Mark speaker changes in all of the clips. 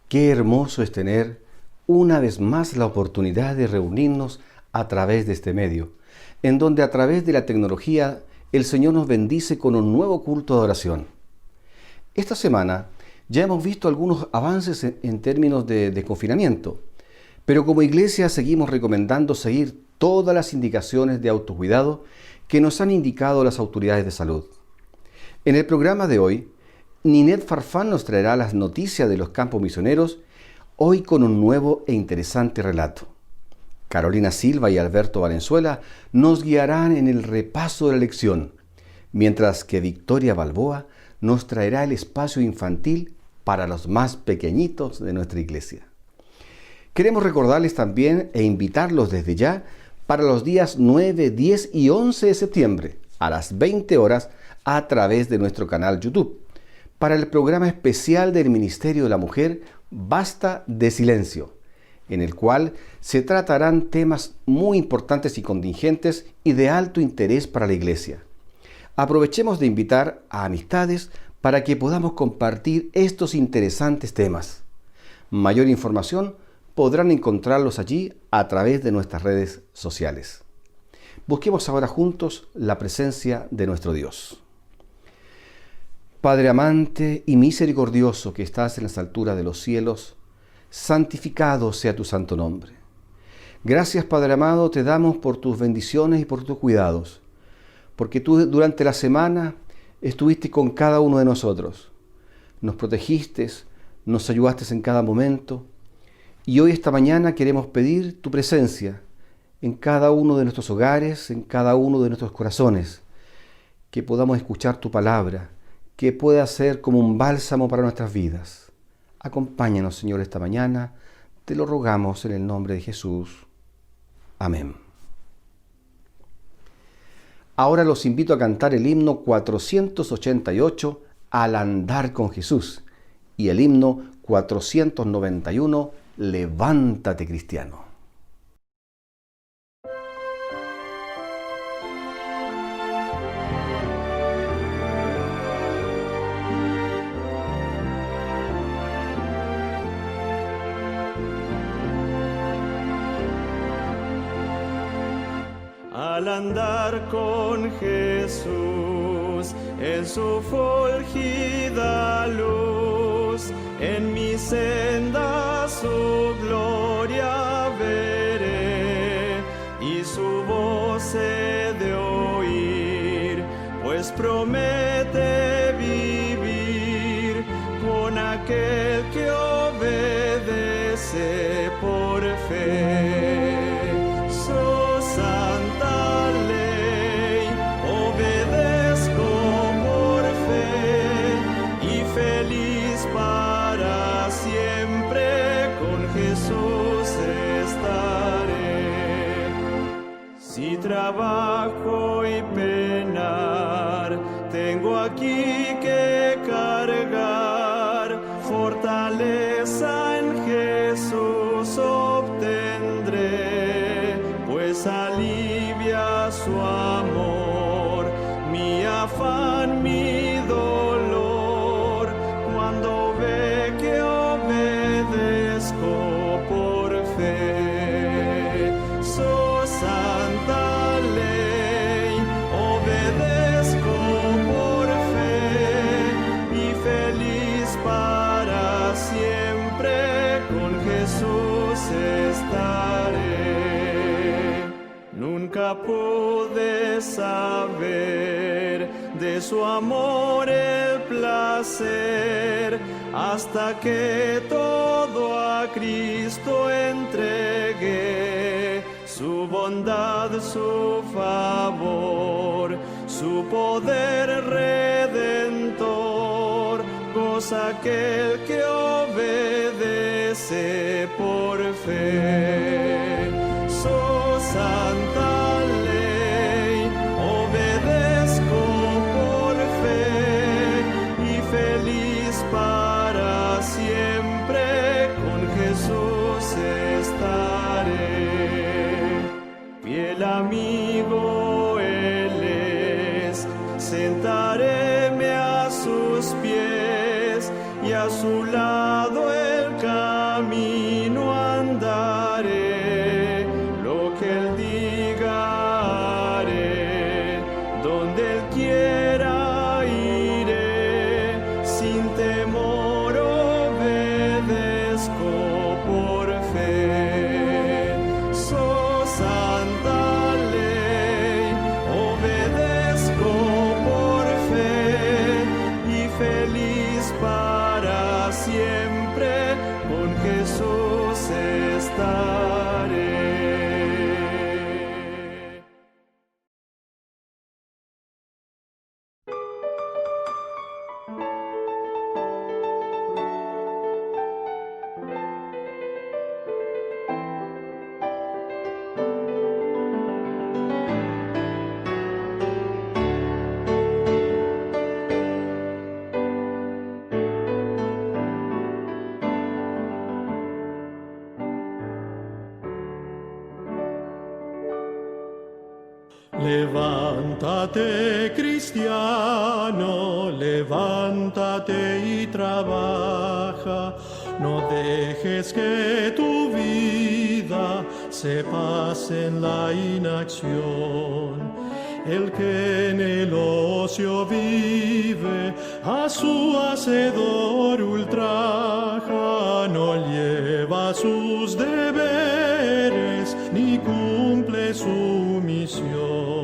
Speaker 1: Qué hermoso es tener una vez más la oportunidad de reunirnos a través de este medio, en donde a través de la tecnología el Señor nos bendice con un nuevo culto de oración. Esta semana ya hemos visto algunos avances en términos de confinamiento, pero como iglesia seguimos recomendando seguir todas las indicaciones de autocuidado que nos han indicado las autoridades de salud. En el programa de hoy, Ninet Farfán nos traerá las noticias de los campos misioneros, hoy con un nuevo e interesante relato. Carolina Silva y Alberto Valenzuela nos guiarán en el repaso de la lección, mientras que Victoria Balboa nos traerá el espacio infantil para los más pequeñitos de nuestra iglesia. Queremos recordarles también e invitarlos desde ya para los días 9, 10 y 11 de septiembre a las 20 horas a través de nuestro canal YouTube, para el programa especial del Ministerio de la Mujer Basta de Silencio, en el cual se tratarán temas muy importantes y contingentes y de alto interés para la iglesia. Aprovechemos de invitar a amistades para que podamos compartir estos interesantes temas. Mayor información podrán encontrarlos allí a través de nuestras redes sociales. Busquemos ahora juntos la presencia de nuestro Dios. Padre amante y misericordioso que estás en las alturas de los cielos, santificado sea tu santo nombre. Gracias, Padre amado, te damos por tus bendiciones y por tus cuidados, porque tú durante la semana estuviste con cada uno de nosotros, nos protegiste, nos ayudaste en cada momento, y hoy esta mañana queremos pedir tu presencia en cada uno de nuestros hogares, en cada uno de nuestros corazones, que podamos escuchar tu palabra, que pueda ser como un bálsamo para nuestras vidas. Acompáñanos, Señor, esta mañana, te lo rogamos en el nombre de Jesús. Amén. Ahora los invito a cantar el himno 488, Al andar con Jesús, y el himno 491, Levántate, cristiano.
Speaker 2: Al andar con Jesús, en su fulgida luz, en mi senda su gloria veré, y su voz he de oír, pues promete vivir con aquel que obedece por fe. Si trabajo y penar, tengo aquí que cargar, fortaleza en Jesús obtendré, pues alivia su amor, mi afán, mi dolor, cuando ve que obedezco por fe. Santa ley, obedezco por fe, y feliz para siempre con Jesús estaré. Nunca pude saber de su amor el placer, hasta que todo a Cristo entregué. Su bondad, su favor, su poder redentor, goza aquel que obedece por fe. So santa ley, obedezco por fe, y feliz para siempre con Jesús estaré. Fiel amigo Él es, sentaréme a sus pies, y a su lado el camino quiera iré, sin temor obedezco por fe. So santa ley, obedezco por fe, y feliz para siempre con Jesús estaré.
Speaker 3: Levántate, cristiano, levántate y trabaja. No dejes que tu vida se pase en la inacción. El que en el ocio vive, a su hacedor ultraja, no lleva sus deberes ni cumple su misión.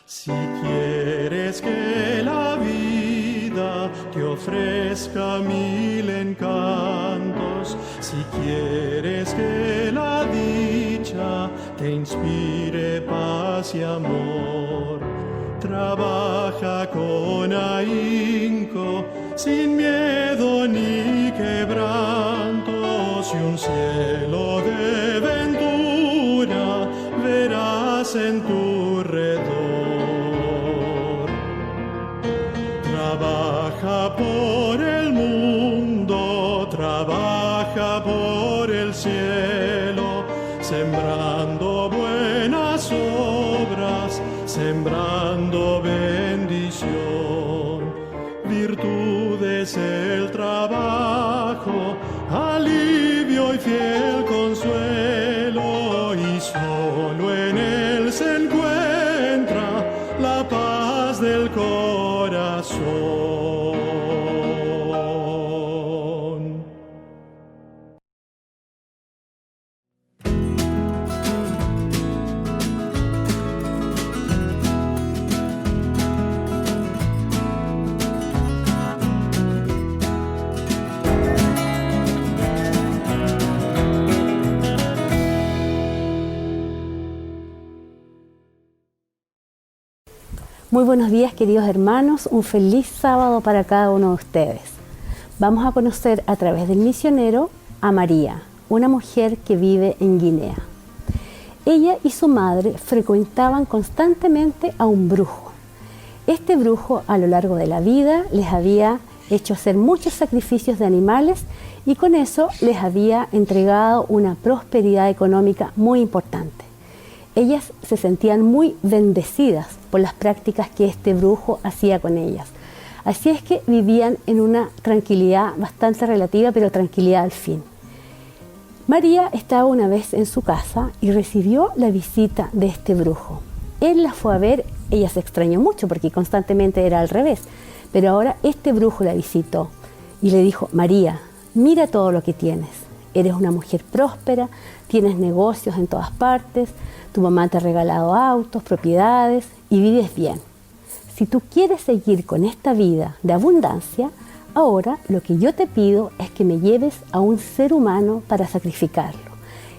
Speaker 3: Si quieres que la vida te ofrezca mil encantos, si quieres que la dicha te inspire paz y amor, trabaja con ahínco, sin miedo ni quebrantos, y un cielo de ventura verás en tu redor. Trabaja por el mundo, trabaja por el cielo, sembrando buenas obras, sembrando bendición. Virtud es el trabajo, alivio y fiel consuelo, y solo en él se encuentra la paz del corazón.
Speaker 4: Muy buenos días, queridos hermanos, un feliz sábado para cada uno de ustedes. Vamos a conocer a través del misionero a María, una mujer que vive en Guinea. Ella y su madre frecuentaban constantemente a un brujo. Este brujo a lo largo de la vida les había hecho hacer muchos sacrificios de animales y con eso les había entregado una prosperidad económica muy importante. Ellas se sentían muy bendecidas por las prácticas que este brujo hacía con ellas. Así es que vivían en una tranquilidad bastante relativa, pero tranquilidad al fin. María estaba una vez en su casa y recibió la visita de este brujo. Él la fue a ver, ella se extrañó mucho porque constantemente era al revés, pero ahora este brujo la visitó y le dijo: María, mira todo lo que tienes. Eres una mujer próspera, tienes negocios en todas partes, tu mamá te ha regalado autos, propiedades y vives bien. Si tú quieres seguir con esta vida de abundancia, ahora lo que yo te pido es que me lleves a un ser humano para sacrificarlo.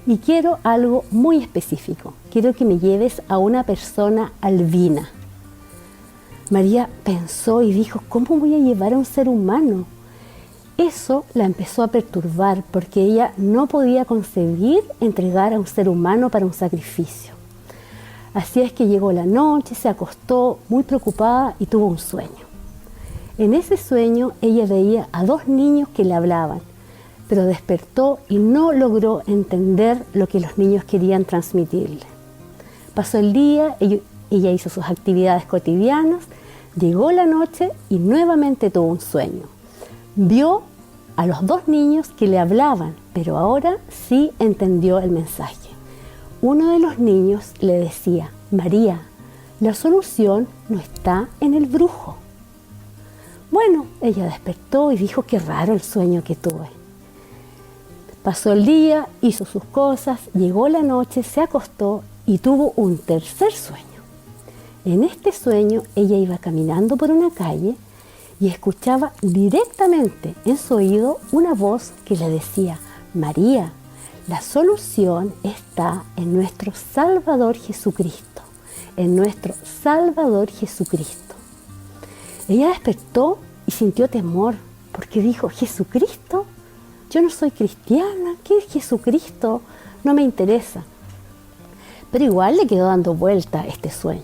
Speaker 4: Y quiero algo muy específico. Quiero que me lleves a una persona albina. María pensó y dijo: ¿cómo voy a llevar a un ser humano? Eso la empezó a perturbar porque ella no podía concebir entregar a un ser humano para un sacrificio. Así es que llegó la noche, se acostó muy preocupada y tuvo un sueño. En ese sueño ella veía a dos niños que le hablaban, pero despertó y no logró entender lo que los niños querían transmitirle. Pasó el día, ella hizo sus actividades cotidianas, llegó la noche y nuevamente tuvo un sueño. Vio a los dos niños que le hablaban, pero ahora sí entendió el mensaje. Uno de los niños le decía: María, La solución no está en el brujo. Bueno, ella despertó y dijo, qué raro el sueño que tuve. Pasó el día, hizo sus cosas, llegó la noche, se acostó y tuvo un tercer sueño. En este sueño ella iba caminando por una calle y escuchaba directamente en su oído una voz que le decía, María, la solución está en nuestro Salvador Jesucristo, en nuestro Salvador Jesucristo. Ella despertó y sintió temor porque dijo, Jesucristo, yo no soy cristiana, ¿qué es Jesucristo? No me interesa. Pero igual le quedó dando vuelta este sueño.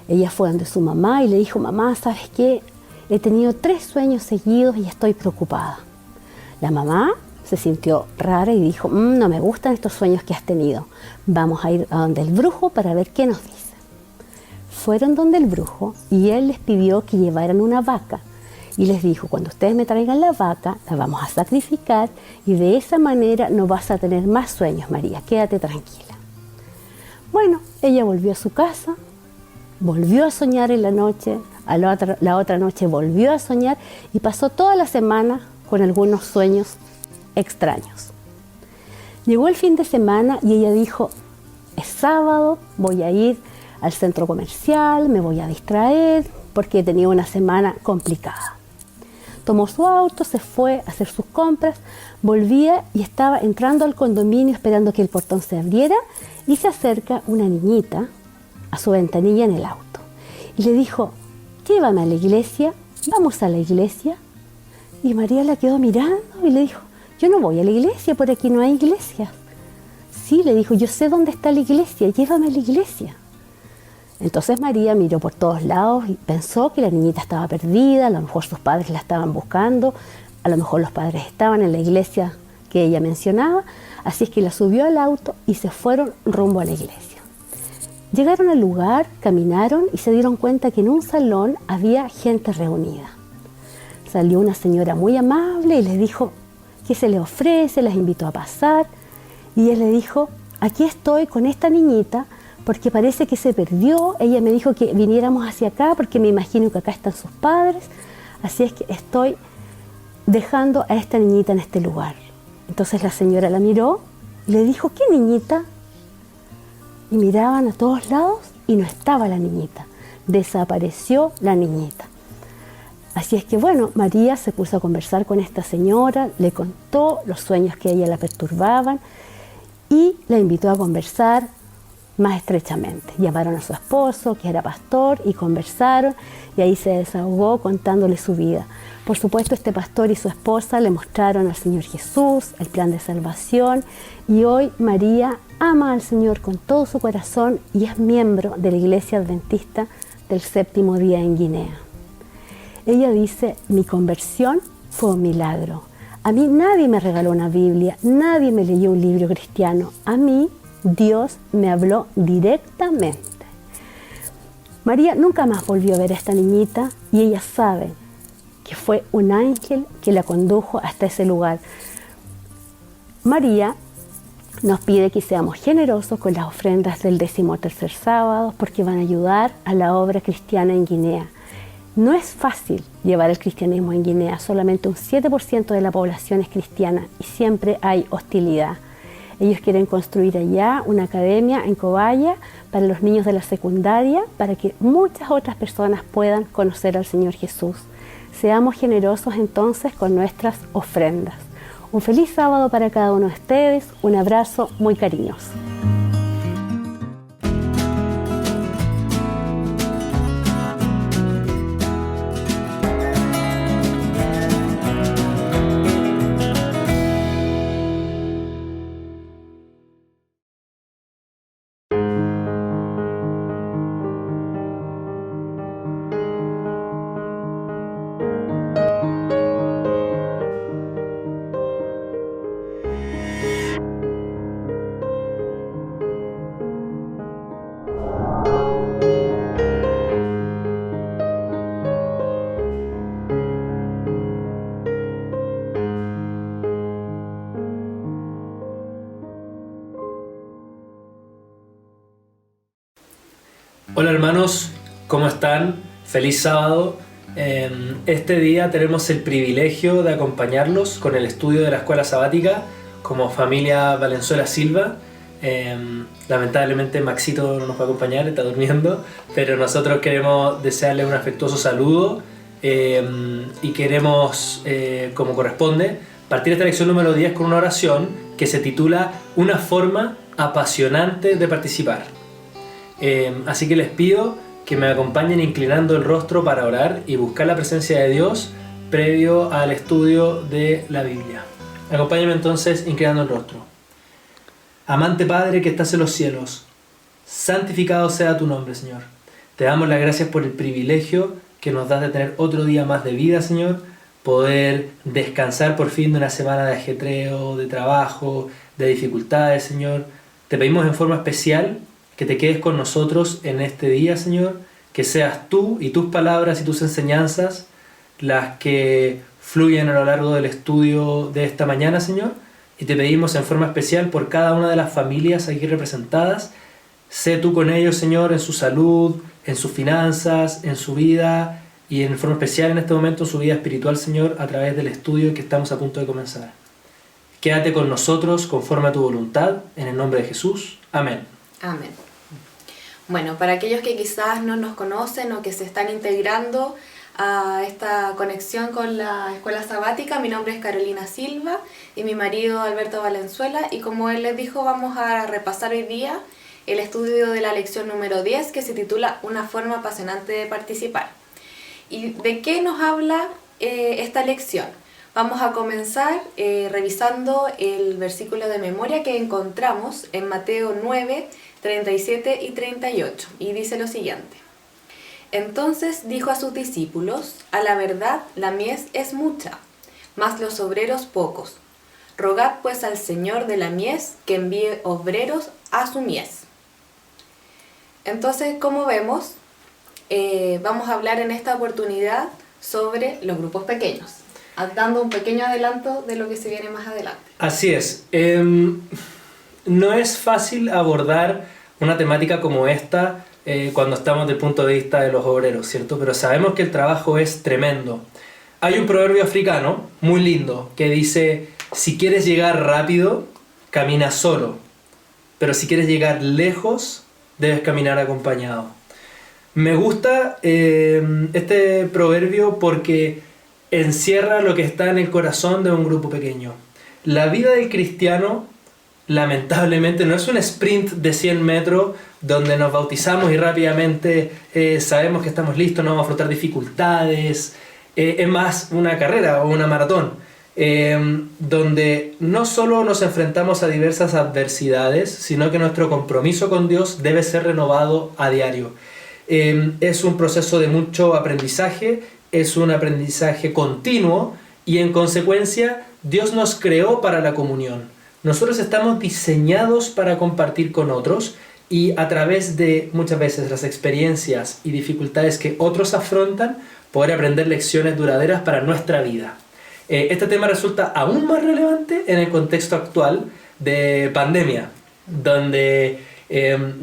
Speaker 4: Ella fue donde su mamá y le dijo, mamá, ¿sabes qué? He tenido 3 sueños seguidos y estoy preocupada. La mamá se sintió rara y dijo, no me gustan estos sueños que has tenido. Vamos a ir a donde el brujo para ver qué nos dice. Fueron donde el brujo y él les pidió que llevaran una vaca. Y les dijo, cuando ustedes me traigan la vaca, la vamos a sacrificar y de esa manera no vas a tener más sueños, María, quédate tranquila. Bueno, ella volvió a su casa, volvió a soñar en la noche, la otra noche volvió a soñar y pasó toda la semana con algunos sueños extraños. Llegó el fin de semana y ella dijo, es sábado, voy a ir al centro comercial, me voy a distraer porque tenía una semana complicada. Tomó su auto, se fue a hacer sus compras, volvía y estaba entrando al condominio esperando que el portón se abriera y se acerca una niñita a su ventanilla en el auto y le dijo, llévame a la iglesia, vamos a la iglesia. Y María la quedó mirando y le dijo, yo no voy a la iglesia, por aquí no hay iglesia. Sí, le dijo, yo sé dónde está la iglesia, llévame a la iglesia. Entonces María miró por todos lados y pensó que la niñita estaba perdida, a lo mejor sus padres la estaban buscando, a lo mejor los padres estaban en la iglesia que ella mencionaba, así es que la subió al auto y se fueron rumbo a la iglesia. Llegaron al lugar, caminaron y se dieron cuenta que en un salón había gente reunida. Salió una señora muy amable y les dijo, ¿qué se le ofrece? Las invitó a pasar y él le dijo, aquí estoy con esta niñita porque parece que se perdió. Ella me dijo que viniéramos hacia acá porque me imagino que acá están sus padres, así es que estoy dejando a esta niñita en este lugar. Entonces la señora la miró y le dijo, ¿qué niñita? Y miraban a todos lados y no estaba la niñita, desapareció la niñita. Así es que bueno, María se puso a conversar con esta señora, le contó los sueños que a ella la perturbaban y la invitó a conversar más estrechamente. Llamaron a su esposo, que era pastor, y conversaron y ahí se desahogó contándole su vida. Por supuesto, este pastor y su esposa le mostraron al Señor Jesús, el plan de salvación, y hoy María ama al Señor con todo su corazón y es miembro de la Iglesia Adventista del Séptimo Día en Guinea. Ella dice, mi conversión fue un milagro. A mí nadie me regaló una Biblia, nadie me leyó un libro cristiano. A mí Dios me habló directamente. María nunca más volvió a ver a esta niñita y ella sabe que fue un ángel que la condujo hasta ese lugar. María nos pide que seamos generosos con las ofrendas del 13º sábado porque van a ayudar a la obra cristiana en Guinea. No es fácil llevar el cristianismo en Guinea, solamente un 7% de la población es cristiana y siempre hay hostilidad. Ellos quieren construir allá una academia en Cobaya para los niños de la secundaria, para que muchas otras personas puedan conocer al Señor Jesús. Seamos generosos entonces con nuestras ofrendas. Un feliz sábado para cada uno de ustedes, un abrazo muy cariñoso.
Speaker 5: Hola hermanos, ¿cómo están? Feliz sábado. Este día tenemos el privilegio de acompañarlos con el estudio de la escuela sabática como familia Valenzuela Silva. Lamentablemente Maxito no nos va a acompañar, está durmiendo, pero nosotros queremos desearle un afectuoso saludo y queremos, como corresponde, partir esta lección número 10 con una oración que se titula Una forma apasionante de participar. Así que les pido que me acompañen inclinando el rostro para orar y buscar la presencia de Dios previo al estudio de la Biblia. Acompáñenme entonces inclinando el rostro. Amante Padre que estás en los cielos, santificado sea tu nombre, Señor. Te damos las gracias por el privilegio que nos das de tener otro día más de vida, Señor, poder descansar por fin de una semana de ajetreo, de trabajo, de dificultades, Señor. Te pedimos en forma especial que te quedes con nosotros en este día, Señor, que seas tú y tus palabras y tus enseñanzas las que fluyen a lo largo del estudio de esta mañana, Señor. Y te pedimos en forma especial por cada una de las familias aquí representadas. Sé tú con ellos, Señor, en su salud, en sus finanzas, en su vida y en forma especial en este momento en su vida espiritual, Señor, a través del estudio que estamos a punto de comenzar. Quédate con nosotros conforme a tu voluntad, en el nombre de Jesús. Amén.
Speaker 6: Amén. Bueno, para aquellos que quizás no nos conocen o que se están integrando a esta conexión con la escuela sabática, mi nombre es Carolina Silva y mi marido Alberto Valenzuela, y como él les dijo, vamos a repasar hoy día el estudio de la lección número 10 que se titula Una forma apasionante de participar. ¿Y de qué nos habla esta lección? Vamos a comenzar revisando el versículo de memoria que encontramos en Mateo 9, 37 y 38, y dice lo siguiente. Entonces dijo a sus discípulos, a la verdad la mies es mucha, mas los obreros pocos. Rogad pues al Señor de la mies que envíe obreros a su mies. Entonces, como vemos, vamos a hablar en esta oportunidad sobre los grupos pequeños, dando un pequeño adelanto de lo que se viene más adelante.
Speaker 5: Así es. No es fácil abordar una temática como esta cuando estamos desde el punto de vista de los obreros, ¿cierto? Pero sabemos que el trabajo es tremendo. Hay un proverbio africano muy lindo que dice, si quieres llegar rápido, camina solo, pero si quieres llegar lejos, debes caminar acompañado. Me gusta este proverbio porque encierra lo que está en el corazón de un grupo pequeño. La vida del cristiano, lamentablemente, no es un sprint de 100 metros donde nos bautizamos y rápidamente sabemos que estamos listos, no vamos a afrontar dificultades. Es más una carrera o una maratón, donde no solo nos enfrentamos a diversas adversidades, sino que nuestro compromiso con Dios debe ser renovado a diario. Es un proceso de mucho aprendizaje, es un aprendizaje continuo y en consecuencia Dios nos creó para la comunión. Nosotros estamos diseñados para compartir con otros y a través de muchas veces las experiencias y dificultades que otros afrontan, poder aprender lecciones duraderas para nuestra vida. Este tema resulta aún más relevante en el contexto actual de pandemia, donde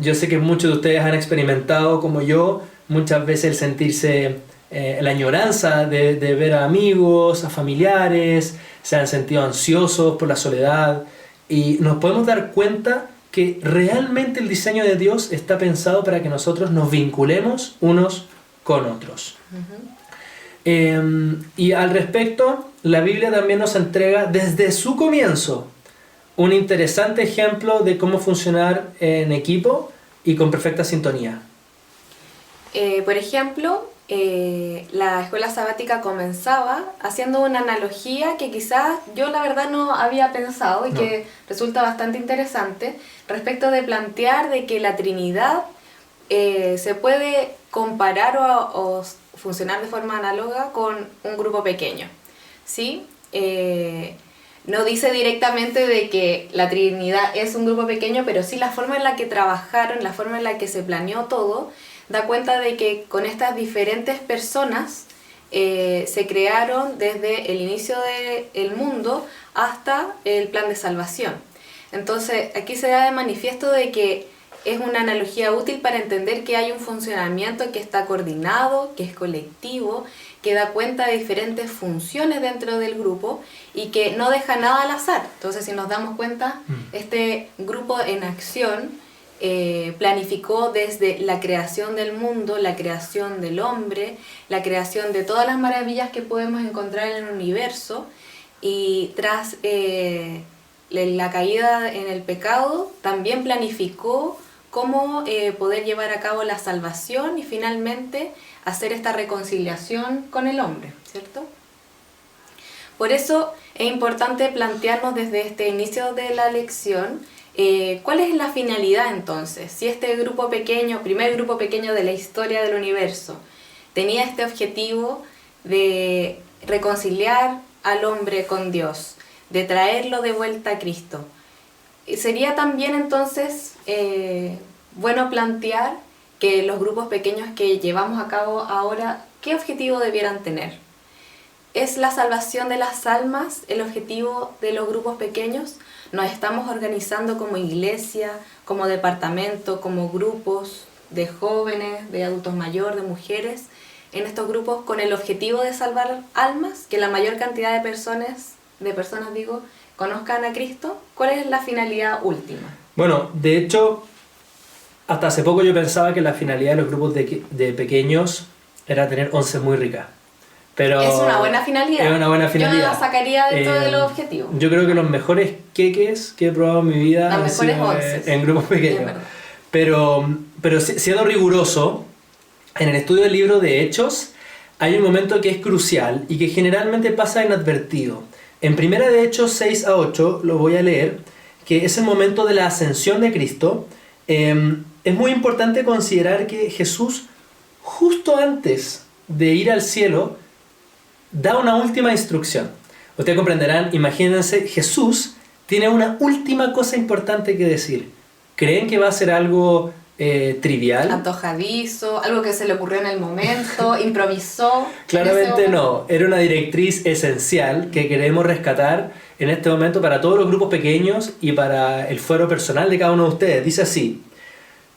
Speaker 5: yo sé que muchos de ustedes han experimentado, como yo, muchas veces el sentirse la añoranza de ver a amigos, a familiares, se han sentido ansiosos por la soledad, y nos podemos dar cuenta que realmente el diseño de Dios está pensado para que nosotros nos vinculemos unos con otros. Y al respecto, la Biblia también nos entrega desde su comienzo un interesante ejemplo de cómo funcionar en equipo y con perfecta sintonía.
Speaker 6: Por ejemplo, la escuela sabática comenzaba haciendo una analogía que quizás yo la verdad no había pensado y que resulta bastante interesante respecto de plantear de que la Trinidad se puede comparar o funcionar de forma análoga con un grupo pequeño, ¿sí? No dice directamente de que la Trinidad es un grupo pequeño, pero sí la forma en la que trabajaron, la forma en la que se planeó todo, da cuenta de que con estas diferentes personas se crearon desde el inicio del mundo hasta el plan de salvación. Entonces aquí se da de manifiesto de que es una analogía útil para entender que hay un funcionamiento que está coordinado, que es colectivo, que da cuenta de diferentes funciones dentro del grupo y que no deja nada al azar. Entonces, si nos damos cuenta, este grupo en acción planificó desde la creación del mundo, la creación del hombre, la creación de todas las maravillas que podemos encontrar en el universo, y tras la caída en el pecado también planificó cómo poder llevar a cabo la salvación y finalmente hacer esta reconciliación con el hombre, ¿cierto? Por eso es importante plantearnos desde este inicio de la lección ¿cuál es la finalidad entonces? Si este grupo pequeño, primer grupo pequeño de la historia del universo, tenía este objetivo de reconciliar al hombre con Dios, de traerlo de vuelta a Cristo, sería también entonces bueno plantear que los grupos pequeños que llevamos a cabo ahora, ¿qué objetivo debieran tener? ¿Es la salvación de las almas el objetivo de los grupos pequeños? Nos estamos organizando como iglesia, como departamento, como grupos de jóvenes, de adultos mayores, de mujeres, en estos grupos con el objetivo de salvar almas, que la mayor cantidad de personas conozcan a Cristo. ¿Cuál es la finalidad última?
Speaker 5: Bueno, de hecho, hasta hace poco yo pensaba que la finalidad de los grupos de pequeños era tener once muy ricas. Pero
Speaker 6: es una buena finalidad.
Speaker 5: Es una buena finalidad.
Speaker 6: Yo no la sacaría dentro de los objetivos.
Speaker 5: Yo creo que los mejores queques que he probado en mi vida han sido en grupos pequeños. Pero siendo riguroso, en el estudio del libro de Hechos hay un momento que es crucial y que generalmente pasa inadvertido. En Primera de Hechos 6 a 8, lo voy a leer, que es el momento de la ascensión de Cristo. Es muy importante considerar que Jesús, justo antes de ir al cielo, da una última instrucción. Ustedes comprenderán, imagínense, Jesús tiene una última cosa importante que decir. ¿Creen que va a ser algo trivial?
Speaker 6: Antojadizo, algo que se le ocurrió en el momento, improvisó.
Speaker 5: Claramente no, era una directriz esencial que queremos rescatar en este momento para todos los grupos pequeños y para el fuero personal de cada uno de ustedes. Dice así,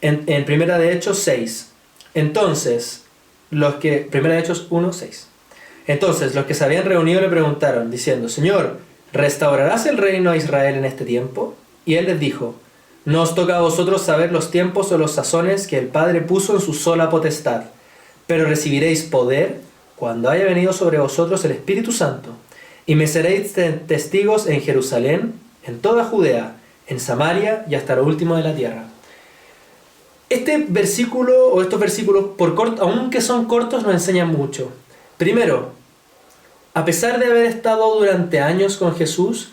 Speaker 5: en Primera de Hechos 6. Entonces, Primera de Hechos 1, 6. Entonces, los que se habían reunido le preguntaron, diciendo, Señor, ¿restaurarás el reino a Israel en este tiempo? Y él les dijo, no os toca a vosotros saber los tiempos o los sazones que el Padre puso en su sola potestad, pero recibiréis poder cuando haya venido sobre vosotros el Espíritu Santo, y me seréis testigos en Jerusalén, en toda Judea, en Samaria y hasta lo último de la tierra. Este versículo, o estos versículos, aunque son cortos, nos enseñan mucho. Primero, a pesar de haber estado durante años con Jesús,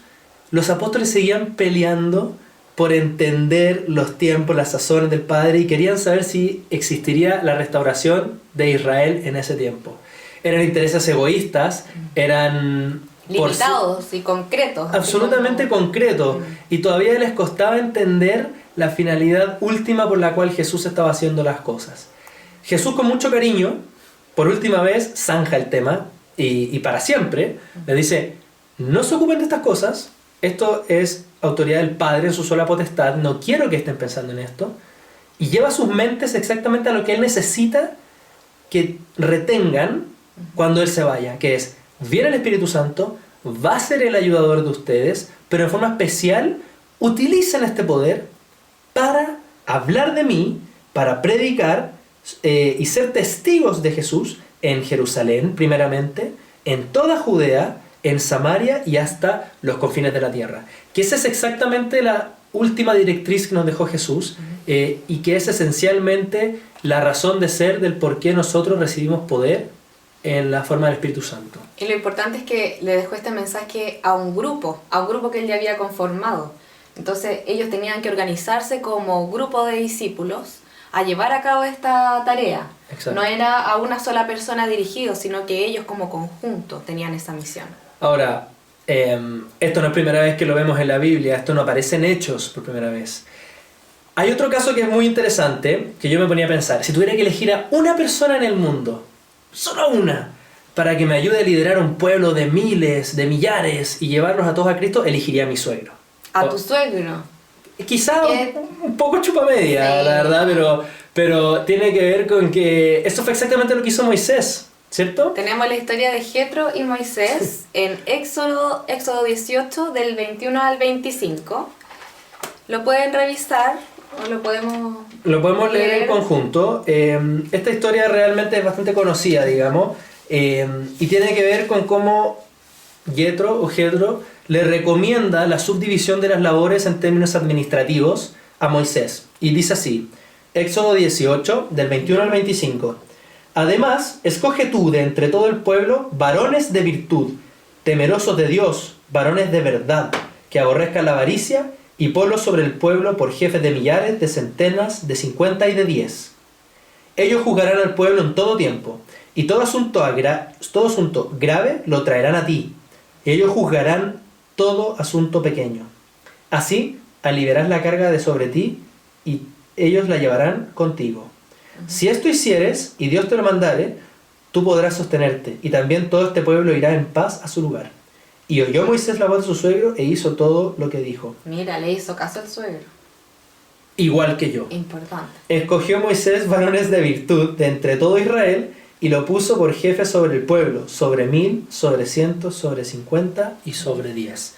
Speaker 5: los apóstoles seguían peleando por entender los tiempos, las sazones del Padre, y querían saber si existiría la restauración de Israel en ese tiempo. Eran intereses egoístas, eran
Speaker 6: limitados y concretos.
Speaker 5: Absolutamente concretos, y todavía les costaba entender la finalidad última por la cual Jesús estaba haciendo las cosas. Jesús, con mucho cariño, por última vez zanja el tema y para siempre le dice, no se ocupen de estas cosas, esto es autoridad del Padre en su sola potestad, no quiero que estén pensando en esto, y lleva sus mentes exactamente a lo que Él necesita que retengan cuando Él se vaya, que es, viene el Espíritu Santo, va a ser el ayudador de ustedes, pero en forma especial utilicen este poder para hablar de mí, para predicar y ser testigos de Jesús en Jerusalén, primeramente, en toda Judea, en Samaria y hasta los confines de la tierra. Que esa es exactamente la última directriz que nos dejó Jesús y que es esencialmente la razón de ser del por qué nosotros recibimos poder en la forma del Espíritu Santo.
Speaker 6: Y lo importante es que le dejó este mensaje a un grupo que él ya había conformado. Entonces ellos tenían que organizarse como grupo de discípulos a llevar a cabo esta tarea.
Speaker 5: Exacto.
Speaker 6: No era a una sola persona dirigido, sino que ellos como conjunto tenían esa misión.
Speaker 5: Ahora, esto no es primera vez que lo vemos en la Biblia, esto no aparece en Hechos por primera vez. Hay otro caso que es muy interesante, que yo me ponía a pensar, si tuviera que elegir a una persona en el mundo, solo una, para que me ayude a liderar un pueblo de miles, de millares y llevarlos a todos a Cristo, elegiría a mi suegro.
Speaker 6: ¿A tu suegro?
Speaker 5: quizá
Speaker 6: ¿Qué?
Speaker 5: un poco chupamedia,
Speaker 6: Sí.
Speaker 5: la verdad, pero tiene que ver con que esto fue exactamente lo que hizo Moisés, ¿cierto?
Speaker 6: Tenemos la historia de Jetro y Moisés en Éxodo 18 del 21 al 25. Lo pueden revisar o lo podemos
Speaker 5: Leer en conjunto. Esta historia realmente es bastante conocida, digamos, y tiene que ver con cómo Jetro le recomienda la subdivisión de las labores en términos administrativos a Moisés. Y dice así, Éxodo 18, del 21 al 25. Además, escoge tú de entre todo el pueblo varones de virtud, temerosos de Dios, varones de verdad, que aborrezcan la avaricia, y ponlos sobre el pueblo por jefes de millares, de centenas, de 50 y de 10. Ellos juzgarán al pueblo en todo tiempo, y todo asunto grave lo traerán a ti. Ellos juzgarán todo asunto pequeño. Así aliviarás la carga de sobre ti, y ellos la llevarán contigo. Si esto hicieres, y Dios te lo mandare, tú podrás sostenerte, y también todo este pueblo irá en paz a su lugar. Y oyó Moisés la voz de su suegro, e hizo todo lo que dijo.
Speaker 6: Mira, le hizo caso al suegro.
Speaker 5: Igual que yo.
Speaker 6: Importante.
Speaker 5: Escogió Moisés varones de virtud de entre todo Israel, y lo puso por jefe sobre el pueblo, sobre 1000, sobre 100, sobre 50 y sobre 10.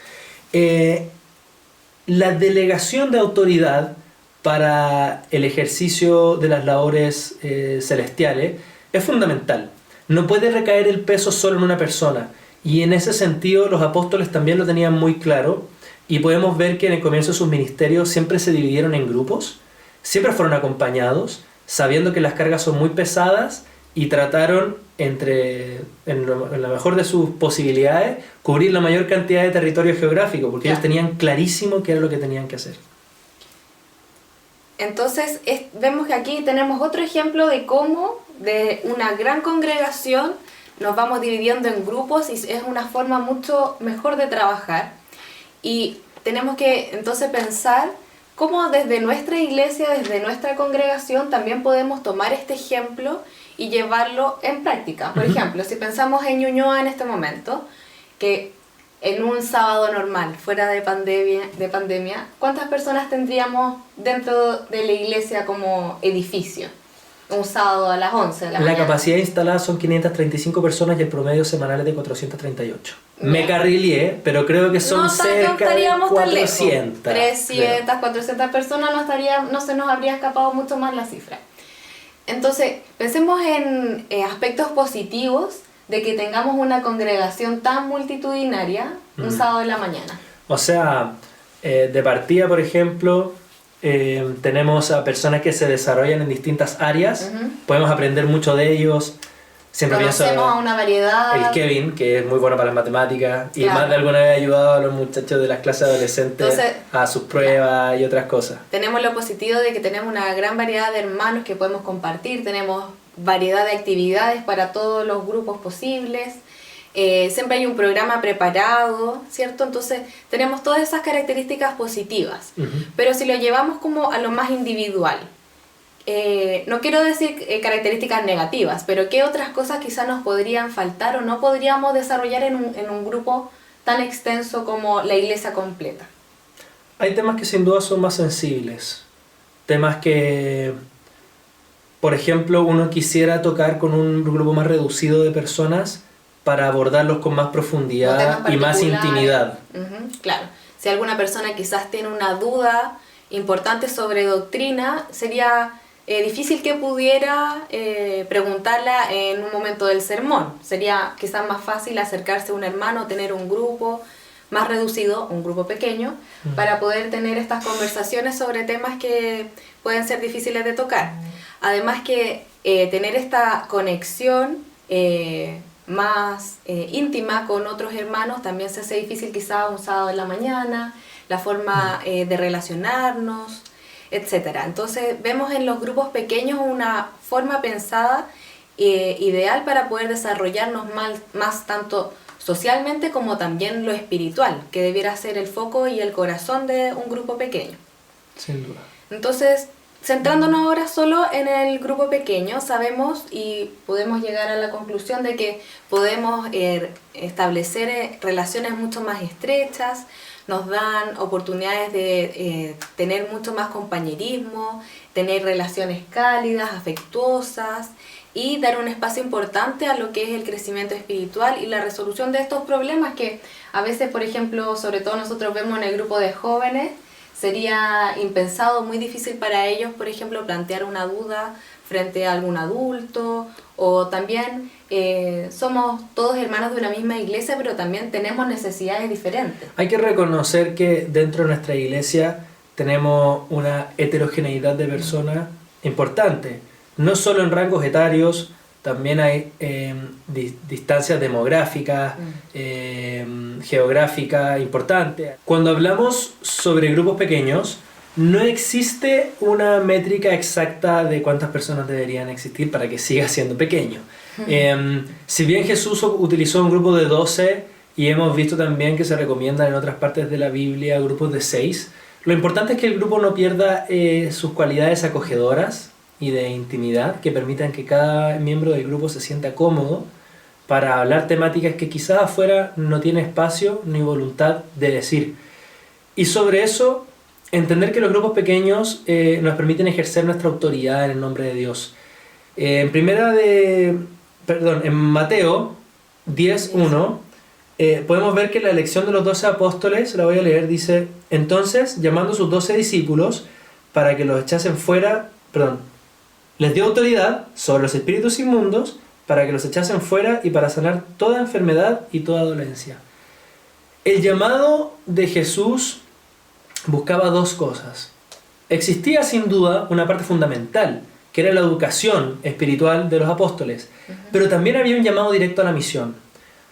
Speaker 5: La delegación de autoridad para el ejercicio de las labores celestiales es fundamental. No puede recaer el peso solo en una persona. Y en ese sentido los apóstoles también lo tenían muy claro, y podemos ver que en el comienzo de sus ministerios siempre se dividieron en grupos, siempre fueron acompañados, sabiendo que las cargas son muy pesadas, y trataron, en la mejor de sus posibilidades, cubrir la mayor cantidad de territorio geográfico, porque ellos tenían clarísimo qué era lo que tenían que hacer.
Speaker 6: Entonces vemos que aquí tenemos otro ejemplo de cómo de una gran congregación nos vamos dividiendo en grupos, y es una forma mucho mejor de trabajar. Y tenemos que entonces pensar cómo desde nuestra iglesia, desde nuestra congregación, también podemos tomar este ejemplo y llevarlo en práctica. Por ejemplo, si pensamos en Ñuñoa en este momento, que en un sábado normal, fuera de pandemia, ¿cuántas personas tendríamos dentro de la iglesia como edificio? Un sábado a las 11 de la mañana.
Speaker 5: La capacidad instalada son 535 personas y el promedio semanal es de 438. Me carrileé, pero creo que son cerca de 400.
Speaker 6: 300, 400 personas, no se nos habría escapado mucho más la cifra. Entonces, pensemos en aspectos positivos de que tengamos una congregación tan multitudinaria un sábado en la mañana.
Speaker 5: O sea, de partida, por ejemplo, tenemos a personas que se desarrollan en distintas áreas, podemos aprender mucho de ellos. Siempre
Speaker 6: conocemos a una variedad.
Speaker 5: El Kevin, que es muy bueno para las matemáticas, y
Speaker 6: Claro.
Speaker 5: más de alguna vez ha ayudado a los muchachos de las clases adolescentes.
Speaker 6: Entonces,
Speaker 5: a sus pruebas y otras cosas.
Speaker 6: Tenemos lo positivo de que tenemos una gran variedad de hermanos que podemos compartir, tenemos variedad de actividades para todos los grupos posibles, siempre hay un programa preparado, ¿cierto? Entonces tenemos todas esas características positivas, pero si lo llevamos como a lo más individual, no quiero decir características negativas, pero ¿qué otras cosas quizás nos podrían faltar o no podríamos desarrollar en un grupo tan extenso como la iglesia completa?
Speaker 5: Hay temas que sin duda son más sensibles, temas que, por ejemplo, uno quisiera tocar con un grupo más reducido de personas para abordarlos con más profundidad y más intimidad.
Speaker 6: Claro, si alguna persona quizás tiene una duda importante sobre doctrina, sería difícil que pudiera preguntarla en un momento del sermón. Sería quizás más fácil acercarse a un hermano, tener un grupo más reducido, un grupo pequeño, para poder tener estas conversaciones sobre temas que pueden ser difíciles de tocar. Además que tener esta conexión más íntima con otros hermanos también se hace difícil quizá un sábado en la mañana, la forma de relacionarnos, etc. Entonces vemos en los grupos pequeños una forma pensada ideal para poder desarrollarnos más tanto socialmente como también lo espiritual, que debiera ser el foco y el corazón de un grupo pequeño.
Speaker 5: Sin duda.
Speaker 6: Entonces, centrándonos ahora solo en el grupo pequeño, sabemos y podemos llegar a la conclusión de que podemos establecer relaciones mucho más estrechas, nos dan oportunidades de tener mucho más compañerismo, tener relaciones cálidas, afectuosas y dar un espacio importante a lo que es el crecimiento espiritual y la resolución de estos problemas que a veces, por ejemplo, sobre todo nosotros vemos en el grupo de jóvenes, sería impensado, muy difícil para ellos, por ejemplo, plantear una duda frente a algún adulto, o también somos todos hermanos de una misma iglesia, pero también tenemos necesidades diferentes.
Speaker 5: Hay que reconocer que dentro de nuestra iglesia tenemos una heterogeneidad de personas importante, no solo en rangos etarios, también hay distancias demográficas, geográficas importantes. Cuando hablamos sobre grupos pequeños, no existe una métrica exacta de cuántas personas deberían existir para que siga siendo pequeño. Si bien Jesús utilizó un grupo de 12 y hemos visto también que se recomiendan en otras partes de la Biblia grupos de 6, lo importante es que el grupo no pierda sus cualidades acogedoras y de intimidad que permitan que cada miembro del grupo se sienta cómodo para hablar temáticas que quizás afuera no tiene espacio ni voluntad de decir. Y sobre eso, entender que los grupos pequeños nos permiten ejercer nuestra autoridad en el nombre de Dios. En Mateo 10:1 podemos ver que la elección de los 12 apóstoles, la voy a leer, dice: entonces, llamando a sus 12 discípulos para que los echasen fuera, les dio autoridad sobre los espíritus inmundos para que los echasen fuera y para sanar toda enfermedad y toda dolencia. El llamado de Jesús buscaba dos cosas. Existía sin duda una parte fundamental, que era la educación espiritual de los apóstoles, pero también había un llamado directo a la misión.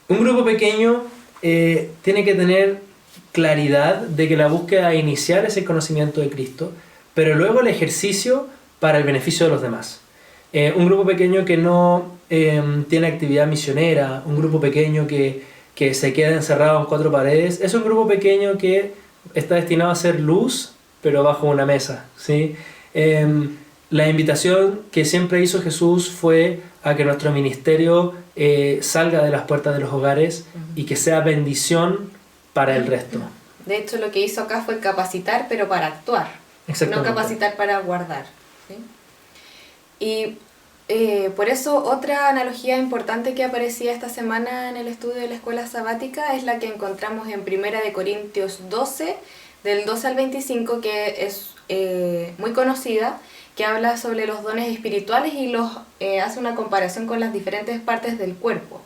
Speaker 5: Un grupo pequeño tiene que tener claridad de que la búsqueda inicial es el conocimiento de Cristo, pero luego el ejercicio para el beneficio de los demás. Un grupo pequeño que no tiene actividad misionera, un grupo pequeño que se queda encerrado en 4 paredes, es un grupo pequeño que está destinado a ser luz, pero bajo una mesa, ¿sí? La invitación que siempre hizo Jesús fue a que nuestro ministerio salga de las puertas de los hogares y que sea bendición para el resto.
Speaker 6: De hecho, lo que hizo acá fue capacitar, pero para actuar, no capacitar para guardar, ¿sí? Y por eso otra analogía importante que aparecía esta semana en el estudio de la escuela sabática es la que encontramos en 1 Corintios 12, del 12 al 25, que es muy conocida, que habla sobre los dones espirituales y hace una comparación con las diferentes partes del cuerpo.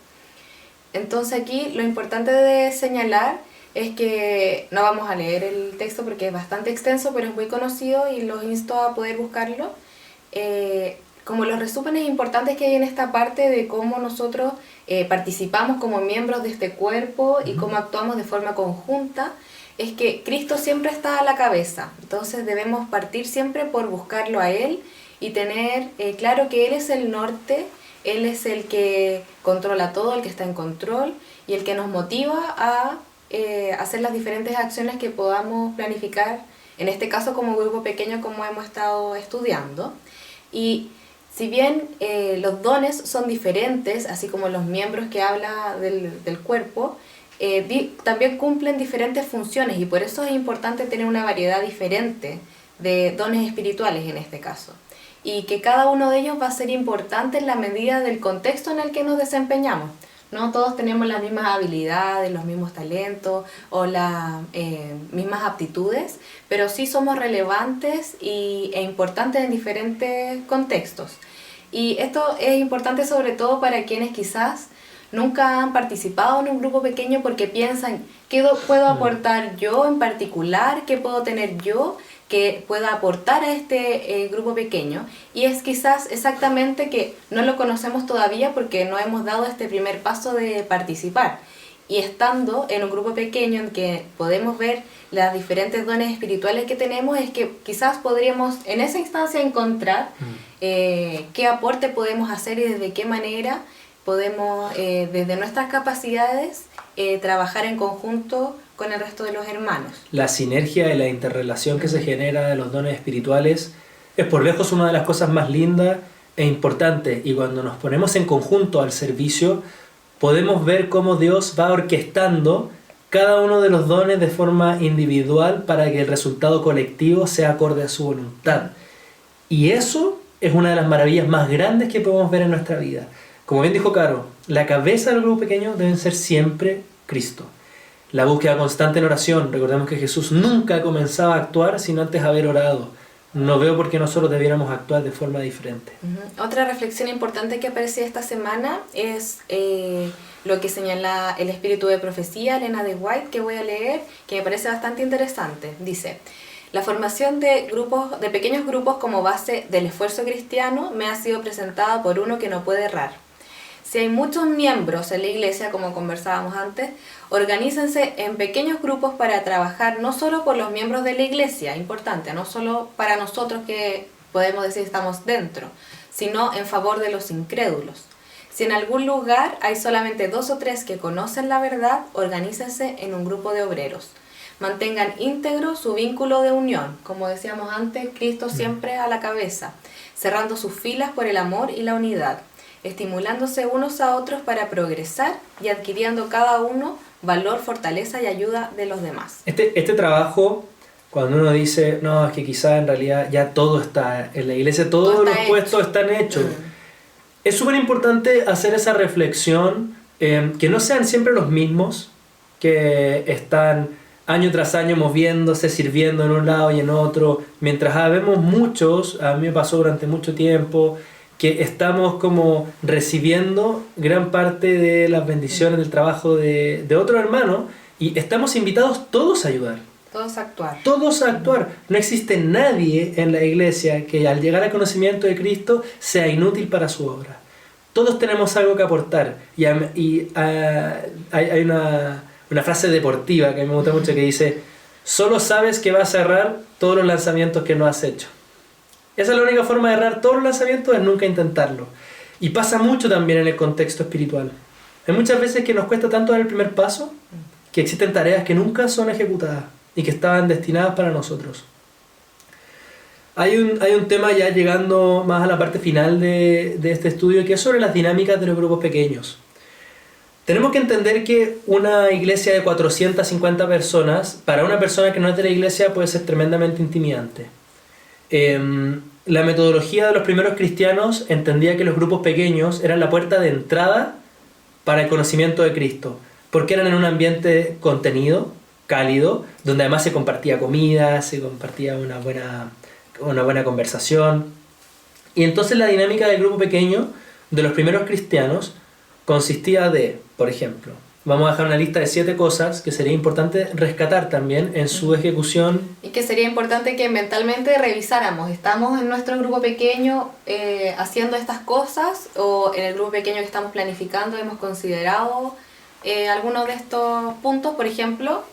Speaker 6: Entonces aquí lo importante de señalar es que no vamos a leer el texto porque es bastante extenso, pero es muy conocido y los insto a poder buscarlo. Como los resúmenes importantes que hay en esta parte de cómo nosotros participamos como miembros de este cuerpo y cómo actuamos de forma conjunta, es que Cristo siempre está a la cabeza. Entonces debemos partir siempre por buscarlo a Él y tener claro que Él es el norte, Él es el que controla todo, el que está en control y el que nos motiva a hacer las diferentes acciones que podamos planificar, en este caso como grupo pequeño, como hemos estado estudiando. Y si bien los dones son diferentes, así como los miembros que habla del cuerpo, también cumplen diferentes funciones y por eso es importante tener una variedad diferente de dones espirituales en este caso. Y que cada uno de ellos va a ser importante en la medida del contexto en el que nos desempeñamos. No todos tenemos las mismas habilidades, los mismos talentos o las mismas aptitudes, pero sí somos relevantes e importantes en diferentes contextos. Y esto es importante sobre todo para quienes quizás nunca han participado en un grupo pequeño porque piensan, ¿qué puedo aportar yo en particular? ¿Qué puedo tener yo que pueda aportar a este grupo pequeño? Y es quizás exactamente que no lo conocemos todavía porque no hemos dado este primer paso de participar. Y estando en un grupo pequeño en que podemos ver las diferentes dones espirituales que tenemos, es que quizás podríamos en esa instancia encontrar qué aporte podemos hacer y desde qué manera podemos, desde nuestras capacidades, trabajar en conjunto con el resto de los hermanos.
Speaker 5: La sinergia y la interrelación que se genera de los dones espirituales es por lejos una de las cosas más lindas e importantes. Y cuando nos ponemos en conjunto al servicio, podemos ver cómo Dios va orquestando cada uno de los dones de forma individual para que el resultado colectivo sea acorde a su voluntad. Y eso es una de las maravillas más grandes que podemos ver en nuestra vida. Como bien dijo Caro, la cabeza del grupo pequeño debe ser siempre Cristo. La búsqueda constante en oración. Recordemos que Jesús nunca comenzaba a actuar sin antes haber orado. No veo por qué nosotros debiéramos actuar de forma diferente.
Speaker 6: Otra reflexión importante que apareció esta semana es lo que señala el espíritu de profecía, Elena de White, que voy a leer, que me parece bastante interesante. Dice: la formación de pequeños grupos como base del esfuerzo cristiano me ha sido presentada por uno que no puede errar. Si hay muchos miembros en la iglesia, como conversábamos antes, organícense en pequeños grupos para trabajar no solo por los miembros de la iglesia, importante, no solo para nosotros que podemos decir estamos dentro, sino en favor de los incrédulos. Si en algún lugar hay solamente 2 o 3 que conocen la verdad, organícense en un grupo de obreros. Mantengan íntegro su vínculo de unión, como decíamos antes, Cristo siempre a la cabeza, cerrando sus filas por el amor y la unidad, estimulándose unos a otros para progresar y adquiriendo cada uno valor, fortaleza y ayuda de los demás.
Speaker 5: Este trabajo, cuando uno dice, no, es que quizá en realidad ya todo está en la iglesia, todos los puestos están hechos. Es súper importante hacer esa reflexión, que no sean siempre los mismos, que están año tras año moviéndose, sirviendo en un lado y en otro, mientras vemos muchos, a mí me pasó durante mucho tiempo, que estamos como recibiendo gran parte de las bendiciones del trabajo de otro hermano y estamos invitados todos a ayudar.
Speaker 6: Todos a actuar.
Speaker 5: Todos a actuar. No existe nadie en la iglesia que al llegar al conocimiento de Cristo sea inútil para su obra. Todos tenemos algo que aportar. Y hay una frase deportiva que me gusta mucho que dice: solo sabes que vas a errar todos los lanzamientos que no has hecho. Esa es la única forma de errar todos los lanzamientos, es nunca intentarlo. Y pasa mucho también en el contexto espiritual. Hay muchas veces que nos cuesta tanto dar el primer paso que existen tareas que nunca son ejecutadas y que estaban destinadas para nosotros. Hay un tema ya llegando más a la parte final de este estudio, que es sobre las dinámicas de los grupos pequeños. Tenemos que entender que una iglesia de 450 personas, para una persona que no es de la iglesia, puede ser tremendamente intimidante. La metodología de los primeros cristianos entendía que los grupos pequeños eran la puerta de entrada para el conocimiento de Cristo, porque eran en un ambiente contenido, cálido, donde además se compartía comida, se compartía una buena conversación. Y entonces la dinámica del grupo pequeño de los primeros cristianos consistía de, por ejemplo, vamos a dejar una lista de 7 cosas que sería importante rescatar también en su ejecución.
Speaker 6: Y que sería importante que mentalmente revisáramos. ¿Estamos en nuestro grupo pequeño haciendo estas cosas? ¿O en el grupo pequeño que estamos planificando hemos considerado algunos de estos puntos? Por ejemplo,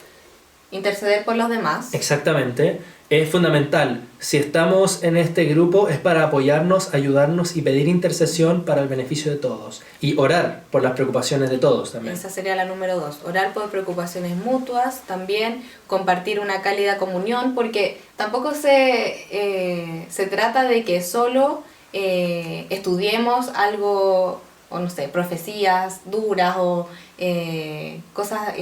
Speaker 6: interceder por los demás.
Speaker 5: Exactamente. Es fundamental. Si estamos en este grupo es para apoyarnos, ayudarnos y pedir intercesión para el beneficio de todos. Y orar por las preocupaciones de todos también.
Speaker 6: Esa sería la número 2. Orar por preocupaciones mutuas. También compartir una cálida comunión, porque tampoco se trata de que solo estudiemos algo, o no sé, profecías duras o cosas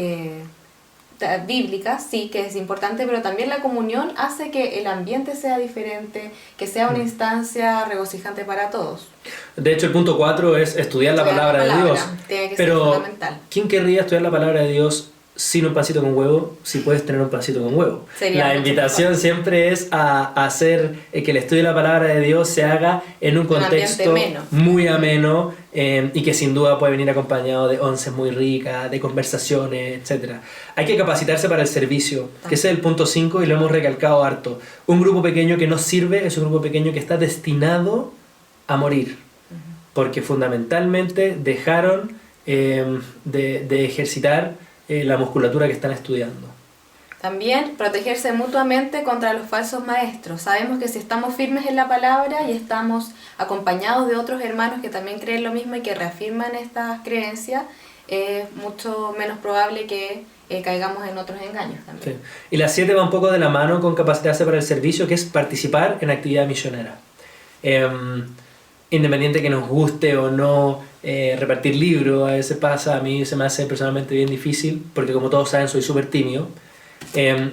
Speaker 6: bíblicas, sí, que es importante, pero también la comunión hace que el ambiente sea diferente, que sea una instancia regocijante para todos.
Speaker 5: De hecho, el punto 4 es estudiar la palabra de Dios.
Speaker 6: Tiene que
Speaker 5: pero
Speaker 6: ser fundamental.
Speaker 5: ¿Quién querría estudiar la palabra de Dios sin un pancito con huevo, si puedes tener un pancito con huevo? La invitación siempre es a hacer que el estudio de la palabra de Dios se haga en un contexto muy ameno, y que sin duda puede venir acompañado de onces muy ricas, de conversaciones, etc. Hay que capacitarse para el servicio, que ese es el punto 5 y lo hemos recalcado harto. Un grupo pequeño que no sirve es un grupo pequeño que está destinado a morir, porque fundamentalmente dejaron de ejercitar la musculatura que están estudiando.
Speaker 6: También protegerse mutuamente contra los falsos maestros. Sabemos que si estamos firmes en la palabra y estamos acompañados de otros hermanos que también creen lo mismo y que reafirman estas creencias, es mucho menos probable que caigamos en otros engaños también.
Speaker 5: Sí. Y la 7 va un poco de la mano con capacitarse para el servicio, que es participar en actividad misionera. Independiente que nos guste o no repartir libros, a veces pasa, a mí se me hace personalmente bien difícil, porque como todos saben soy súper tímido.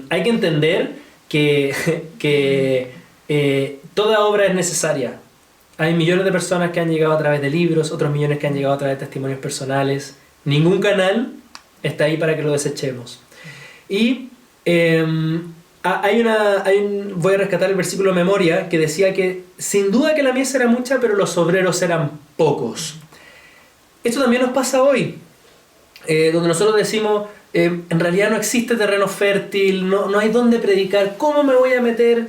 Speaker 5: Hay que entender que toda obra es necesaria. Hay millones de personas que han llegado a través de libros, otros millones que han llegado a través de testimonios personales. Ningún canal está ahí para que lo desechemos. Y voy a rescatar el versículo de memoria que decía que sin duda que la mies era mucha, pero los obreros eran pocos. Esto también nos pasa hoy, donde nosotros decimos, en realidad no existe terreno fértil, no hay dónde predicar, ¿cómo me voy a meter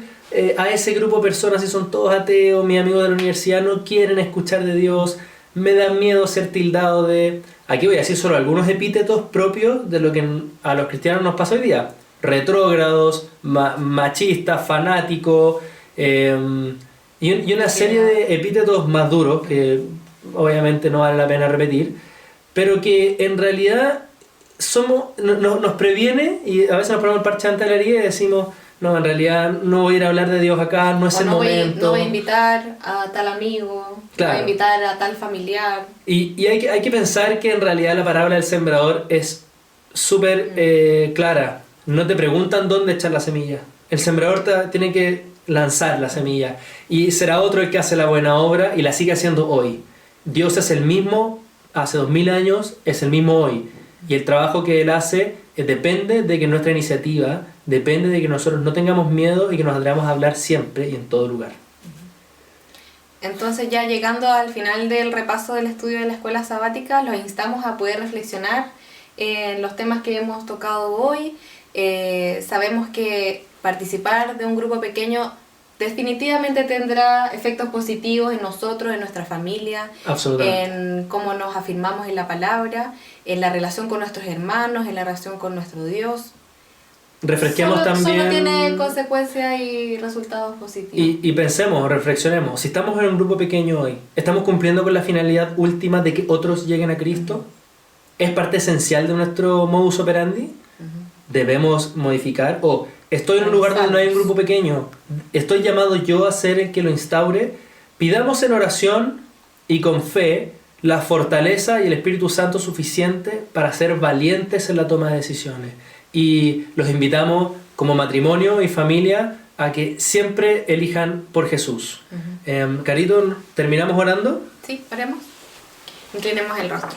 Speaker 5: a ese grupo de personas si son todos ateos, mis amigos de la universidad no quieren escuchar de Dios, me da miedo ser tildado de... Aquí voy a decir solo algunos epítetos propios de lo que a los cristianos nos pasa hoy día. Retrógrados, machistas, fanáticos, y una serie de epítetos más duros que obviamente no vale la pena repetir, pero que en realidad nos previene, y a veces nos ponemos el parche ante la herida y decimos, no, en realidad no voy a ir a hablar de Dios acá, no es el momento.
Speaker 6: No voy a invitar a tal amigo,
Speaker 5: claro.
Speaker 6: No voy a invitar a tal familiar.
Speaker 5: Y hay que pensar que en realidad la parábola del sembrador es súper clara. No te preguntan dónde echar la semilla. El sembrador tiene que lanzar la semilla. Y será otro el que hace la buena obra y la sigue haciendo hoy. Dios es el mismo hace 2000 años, es el mismo hoy. Y el trabajo que Él hace depende de que nuestra iniciativa, depende de que nosotros no tengamos miedo y que nos atrevamos a hablar siempre y en todo lugar.
Speaker 6: Entonces, ya llegando al final del repaso del estudio de la escuela sabática, los instamos a poder reflexionar en los temas que hemos tocado hoy. Sabemos que participar de un grupo pequeño definitivamente tendrá efectos positivos en nosotros, en nuestra familia, en cómo nos afirmamos en la palabra, en la relación con nuestros hermanos, en la relación con nuestro Dios.
Speaker 5: Refresquemos también...
Speaker 6: Solo tiene consecuencias y resultados positivos.
Speaker 5: Y pensemos, reflexionemos, si estamos en un grupo pequeño hoy, ¿estamos cumpliendo con la finalidad última de que otros lleguen a Cristo? ¿Es parte esencial de nuestro modus operandi? ¿Debemos modificar? ¿O estoy en un lugar donde no hay un grupo pequeño? ¿Estoy llamado yo a ser el que lo instaure? Pidamos en oración y con fe la fortaleza y el Espíritu Santo suficiente para ser valientes en la toma de decisiones. Y los invitamos como matrimonio y familia a que siempre elijan por Jesús. Carito, ¿terminamos orando?
Speaker 6: Sí, oremos. Inclinemos el rostro.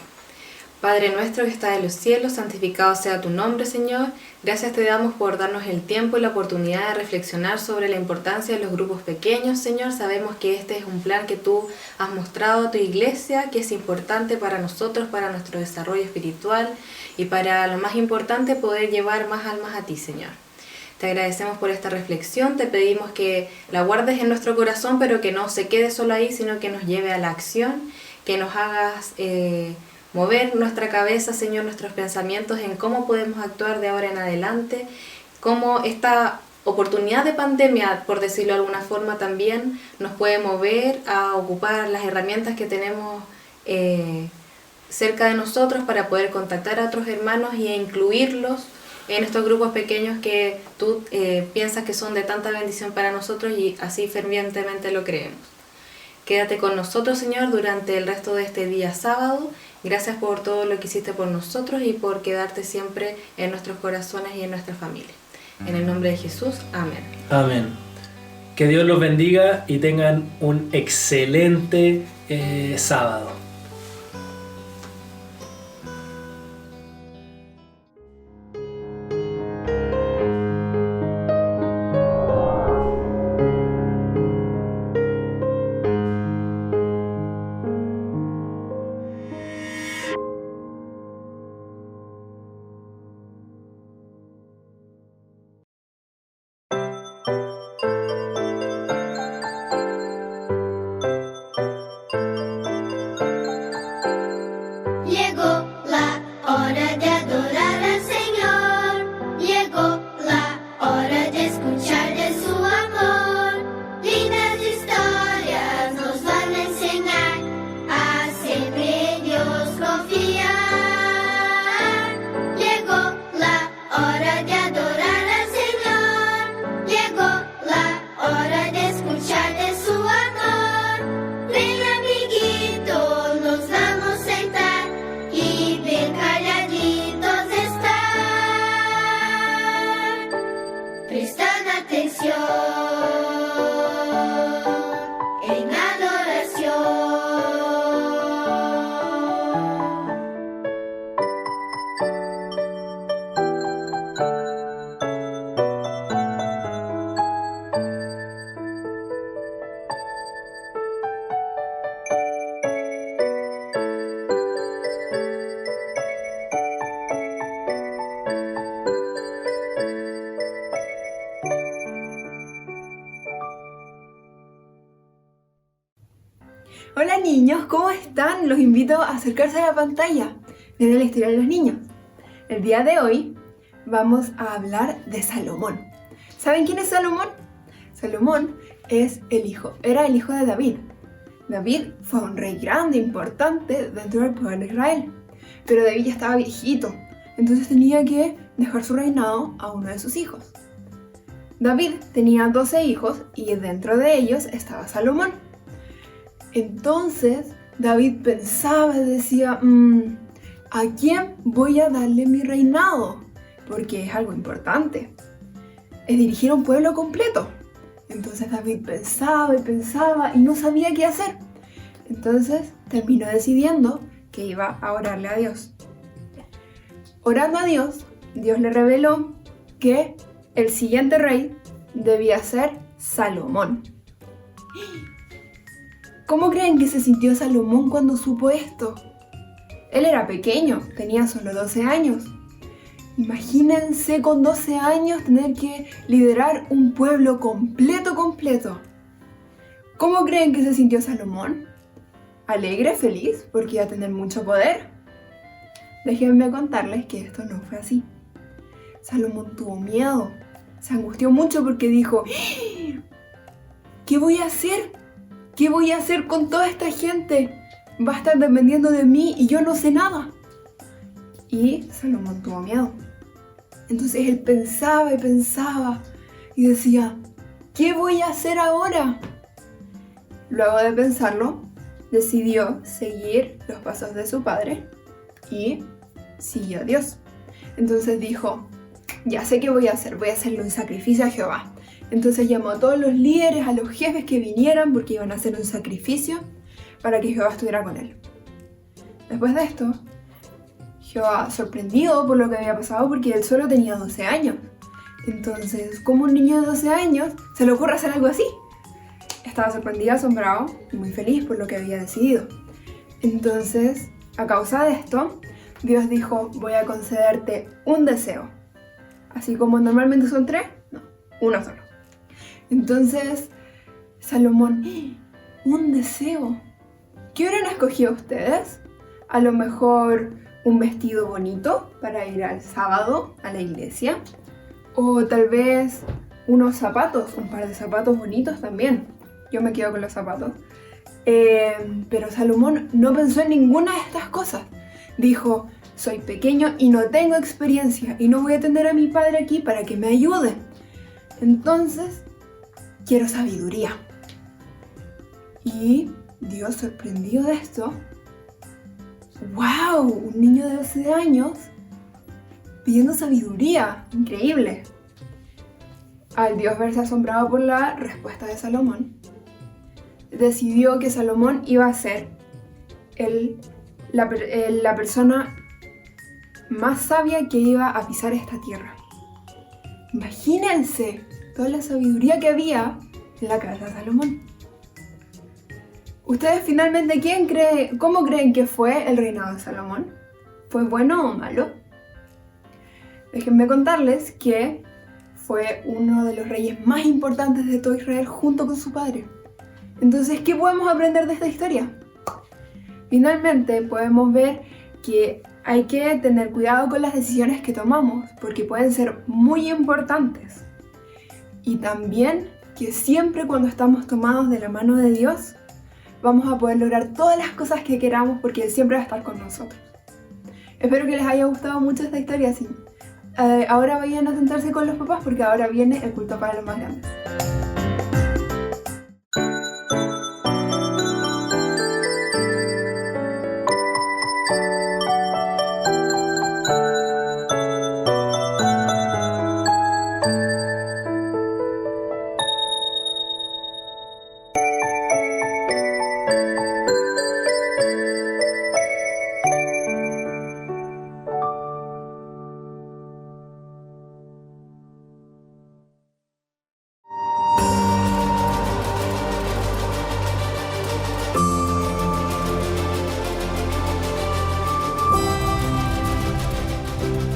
Speaker 6: Padre nuestro que está en los cielos, santificado sea tu nombre, Señor. Gracias te damos por darnos el tiempo y la oportunidad de reflexionar sobre la importancia de los grupos pequeños, Señor. Sabemos que este es un plan que tú has mostrado a tu iglesia, que es importante para nosotros, para nuestro desarrollo espiritual y para lo más importante, poder llevar más almas a ti, Señor. Te agradecemos por esta reflexión, te pedimos que la guardes en nuestro corazón, pero que no se quede solo ahí, sino que nos lleve a la acción, que nos hagas... mover nuestra cabeza, Señor, nuestros pensamientos en cómo podemos actuar de ahora en adelante, cómo esta oportunidad de pandemia, por decirlo de alguna forma, también nos puede mover a ocupar las herramientas que tenemos cerca de nosotros para poder contactar a otros hermanos e incluirlos en estos grupos pequeños que tú piensas que son de tanta bendición para nosotros y así fervientemente lo creemos. Quédate con nosotros, Señor, durante el resto de este día sábado. Gracias por todo lo que hiciste por nosotros y por quedarte siempre en nuestros corazones y en nuestra familia. En el nombre de Jesús, amén.
Speaker 5: Amén. Que Dios los bendiga y tengan un excelente sábado.
Speaker 7: Siempre Dios confía. niños, ¿cómo están? Los invito a acercarse a la pantalla. Desde la historia de los niños. El día de hoy vamos a hablar de Salomón. ¿Saben quién es Salomón? Salomón era el hijo de David. David fue un rey grande, importante dentro del pueblo de Israel. Pero David ya estaba viejito, entonces tenía que dejar su reinado a uno de sus hijos. David tenía 12 hijos y dentro de ellos estaba Salomón. Entonces David pensaba y decía, ¿a quién voy a darle mi reinado? Porque es algo importante. Es dirigir a un pueblo completo. Entonces David pensaba y pensaba y no sabía qué hacer. Entonces terminó decidiendo que iba a orarle a Dios. Orando a Dios, Dios le reveló que el siguiente rey debía ser Salomón. ¿Cómo creen que se sintió Salomón cuando supo esto? Él era pequeño, tenía solo 12 años. Imagínense con 12 años tener que liderar un pueblo completo. ¿Cómo creen que se sintió Salomón? ¿Alegre, feliz, porque iba a tener mucho poder? Déjenme contarles que esto no fue así. Salomón tuvo miedo, se angustió mucho porque dijo, ¿qué voy a hacer? ¿Qué voy a hacer con toda esta gente? Va a estar dependiendo de mí y yo no sé nada. Y Salomón tuvo miedo. Entonces él pensaba y decía, ¿qué voy a hacer ahora? Luego de pensarlo, decidió seguir los pasos de su padre y siguió a Dios. Entonces dijo, ya sé qué voy a hacerle un sacrificio a Jehová. Entonces llamó a todos los líderes, a los jefes que vinieran porque iban a hacer un sacrificio para que Jehová estuviera con él. Después de esto, Jehová, sorprendido por lo que había pasado, porque él solo tenía 12 años. Entonces, ¿cómo un niño de 12 años se le ocurre hacer algo así? Estaba sorprendido, asombrado y muy feliz por lo que había decidido. Entonces, a causa de esto, Dios dijo, voy a concederte un deseo. Así como normalmente son 3, no, uno solo. Entonces, Salomón, un deseo. ¿Qué hubieran escogido ustedes? A lo mejor un vestido bonito para ir al sábado a la iglesia. O tal vez unos zapatos, un par de zapatos bonitos también. Yo me quedo con los zapatos. Pero Salomón no pensó en ninguna de estas cosas. Dijo, soy pequeño y no tengo experiencia y no voy a tener a mi padre aquí para que me ayude. Entonces, quiero sabiduría. Y Dios, sorprendido de esto, ¡wow! Un niño de 12 años pidiendo sabiduría. Increíble. Al Dios verse asombrado por la respuesta de Salomón, decidió que Salomón iba a ser la persona más sabia que iba a pisar esta tierra. Imagínense toda la sabiduría que había en la cabeza de Salomón. ¿Ustedes finalmente cómo creen que fue el reinado de Salomón? ¿Fue bueno o malo? Déjenme contarles que fue uno de los reyes más importantes de todo Israel junto con su padre. Entonces, ¿qué podemos aprender de esta historia? Finalmente podemos ver que hay que tener cuidado con las decisiones que tomamos porque pueden ser muy importantes. Y también que siempre cuando estamos tomados de la mano de Dios, vamos a poder lograr todas las cosas que queramos porque Él siempre va a estar con nosotros. Espero que les haya gustado mucho esta historia. Sí. Ahora vayan a sentarse con los papás porque ahora viene el culto para los más grandes.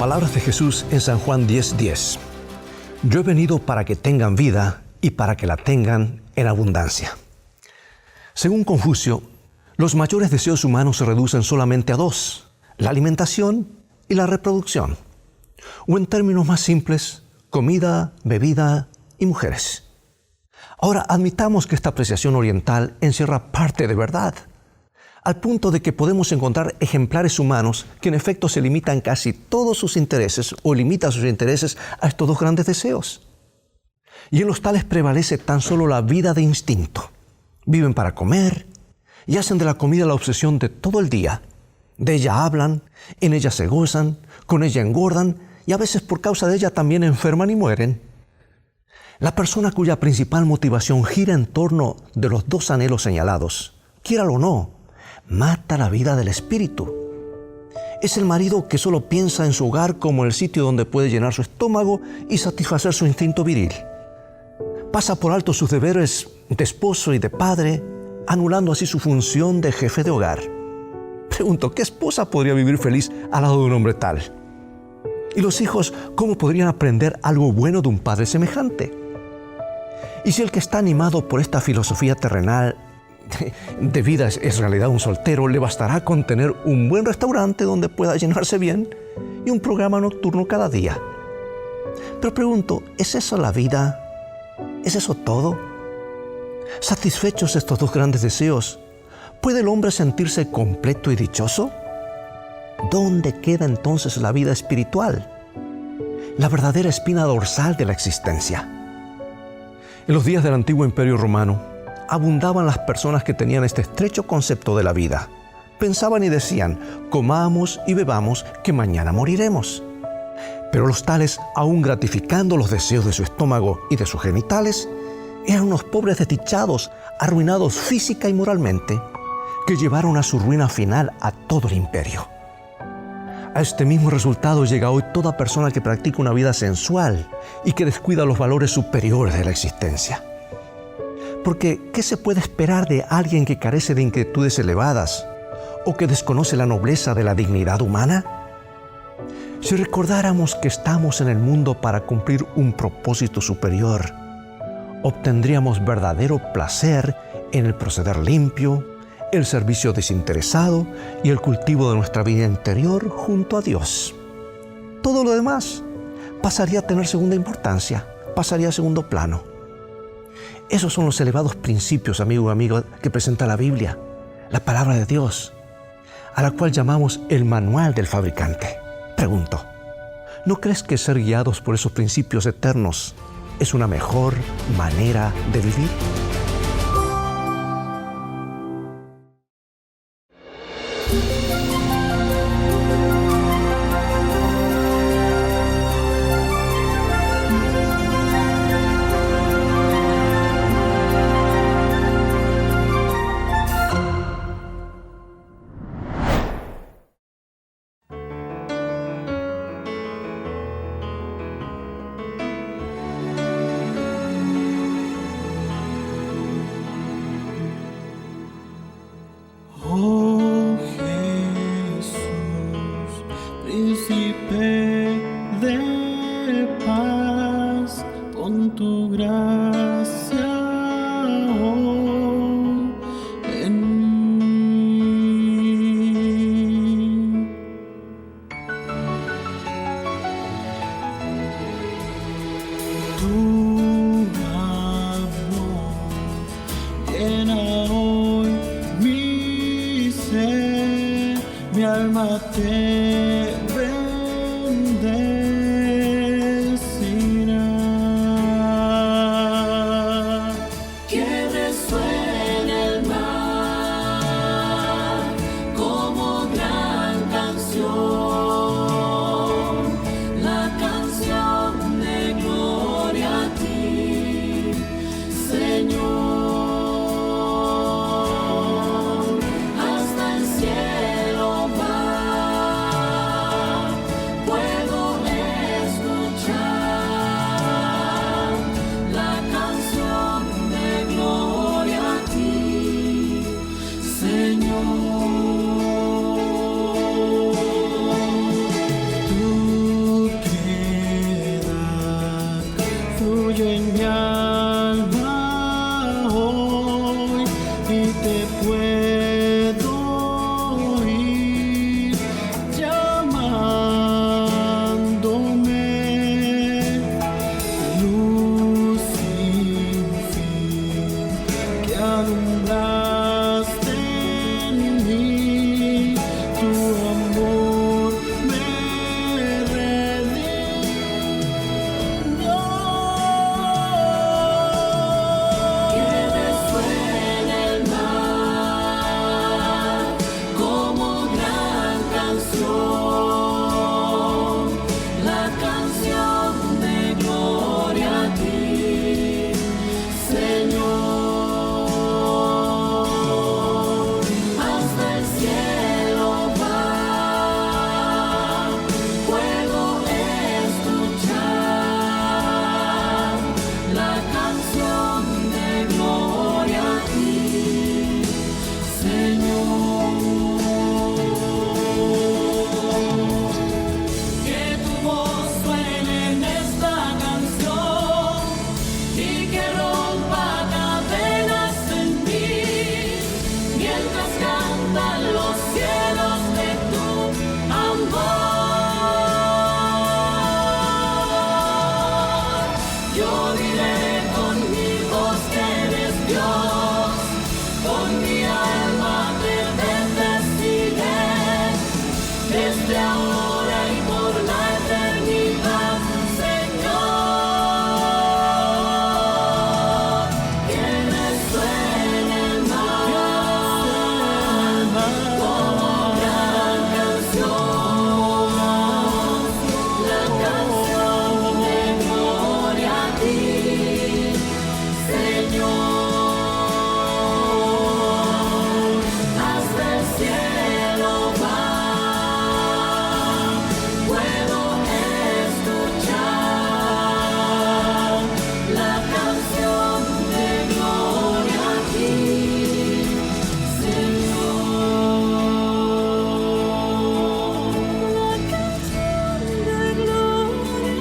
Speaker 8: Palabras de Jesús en San Juan 10:10. Yo he venido para que tengan vida y para que la tengan en abundancia. Según Confucio, los mayores deseos humanos se reducen solamente a dos: la alimentación y la reproducción. O en términos más simples, comida, bebida y mujeres. Ahora, admitamos que esta apreciación oriental encierra parte de verdad, al punto de que podemos encontrar ejemplares humanos que en efecto se limitan casi todos sus intereses o limitan sus intereses a estos dos grandes deseos. Y en los tales prevalece tan solo la vida de instinto. Viven para comer y hacen de la comida la obsesión de todo el día. De ella hablan, en ella se gozan, con ella engordan y a veces por causa de ella también enferman y mueren. La persona cuya principal motivación gira en torno de los dos anhelos señalados, quiéralo o no, mata la vida del espíritu. Es el marido que solo piensa en su hogar como el sitio donde puede llenar su estómago y satisfacer su instinto viril. Pasa por alto sus deberes de esposo y de padre, anulando así su función de jefe de hogar. Pregunto, ¿qué esposa podría vivir feliz al lado de un hombre tal? ¿Y los hijos cómo podrían aprender algo bueno de un padre semejante? Y si el que está animado por esta filosofía terrenal de vida es en realidad un soltero, le bastará con tener un buen restaurante donde pueda llenarse bien y un programa nocturno cada día. Pero pregunto, ¿es eso la vida? ¿Es eso todo? ¿Satisfechos estos dos grandes deseos, puede el hombre sentirse completo y dichoso? ¿Dónde queda entonces la vida espiritual? La verdadera espina dorsal de la existencia. En los días del antiguo Imperio Romano, abundaban las personas que tenían este estrecho concepto de la vida. Pensaban y decían, comamos y bebamos, que mañana moriremos. Pero los tales, aún gratificando los deseos de su estómago y de sus genitales, eran unos pobres desdichados, arruinados física y moralmente, que llevaron a su ruina final a todo el imperio. A este mismo resultado llega hoy toda persona que practica una vida sensual y que descuida los valores superiores de la existencia. Porque, ¿qué se puede esperar de alguien que carece de inquietudes elevadas o que desconoce la nobleza de la dignidad humana? Si recordáramos que estamos en el mundo para cumplir un propósito superior, obtendríamos verdadero placer en el proceder limpio, el servicio desinteresado y el cultivo de nuestra vida interior junto a Dios. Todo lo demás pasaría a tener segunda importancia, pasaría a segundo plano. Esos son los elevados principios, amigo y amiga, que presenta la Biblia, la palabra de Dios, a la cual llamamos el manual del fabricante. Pregunto, ¿no crees que ser guiados por esos principios eternos es una mejor manera de vivir?
Speaker 2: Oh Jesús, príncipe de paz, con tu gracia hoy en mí. Tu amor llena hoy mi ser, mi alma te bendecirá. Que resuene el mar como gran canción, la canción de gloria a ti, Señor. Hasta el cielo va, puedo desde ahora y por la eternidad, Señor. Que resuene el mar como gran canción, la canción de gloria a ti, Señor. Hasta el cielo va, puedo escuchar la canción de gloria a ti, Señor. La canción de gloria a ti,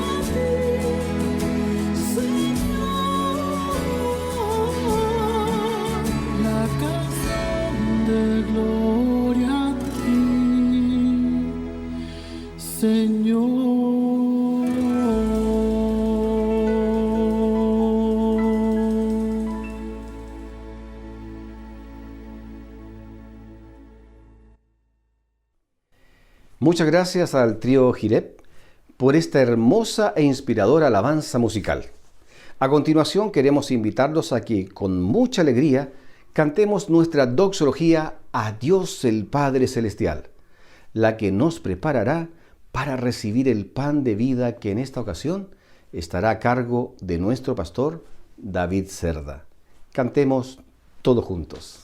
Speaker 2: Señor. La canción de gloria a ti, Señor.
Speaker 1: Muchas gracias al trío Jirep por esta hermosa e inspiradora alabanza musical. A continuación queremos invitarlos a que con mucha alegría cantemos nuestra doxología a Dios el Padre Celestial, la que nos preparará para recibir el pan de vida que en esta ocasión estará a cargo de nuestro pastor David Cerda. Cantemos todos juntos.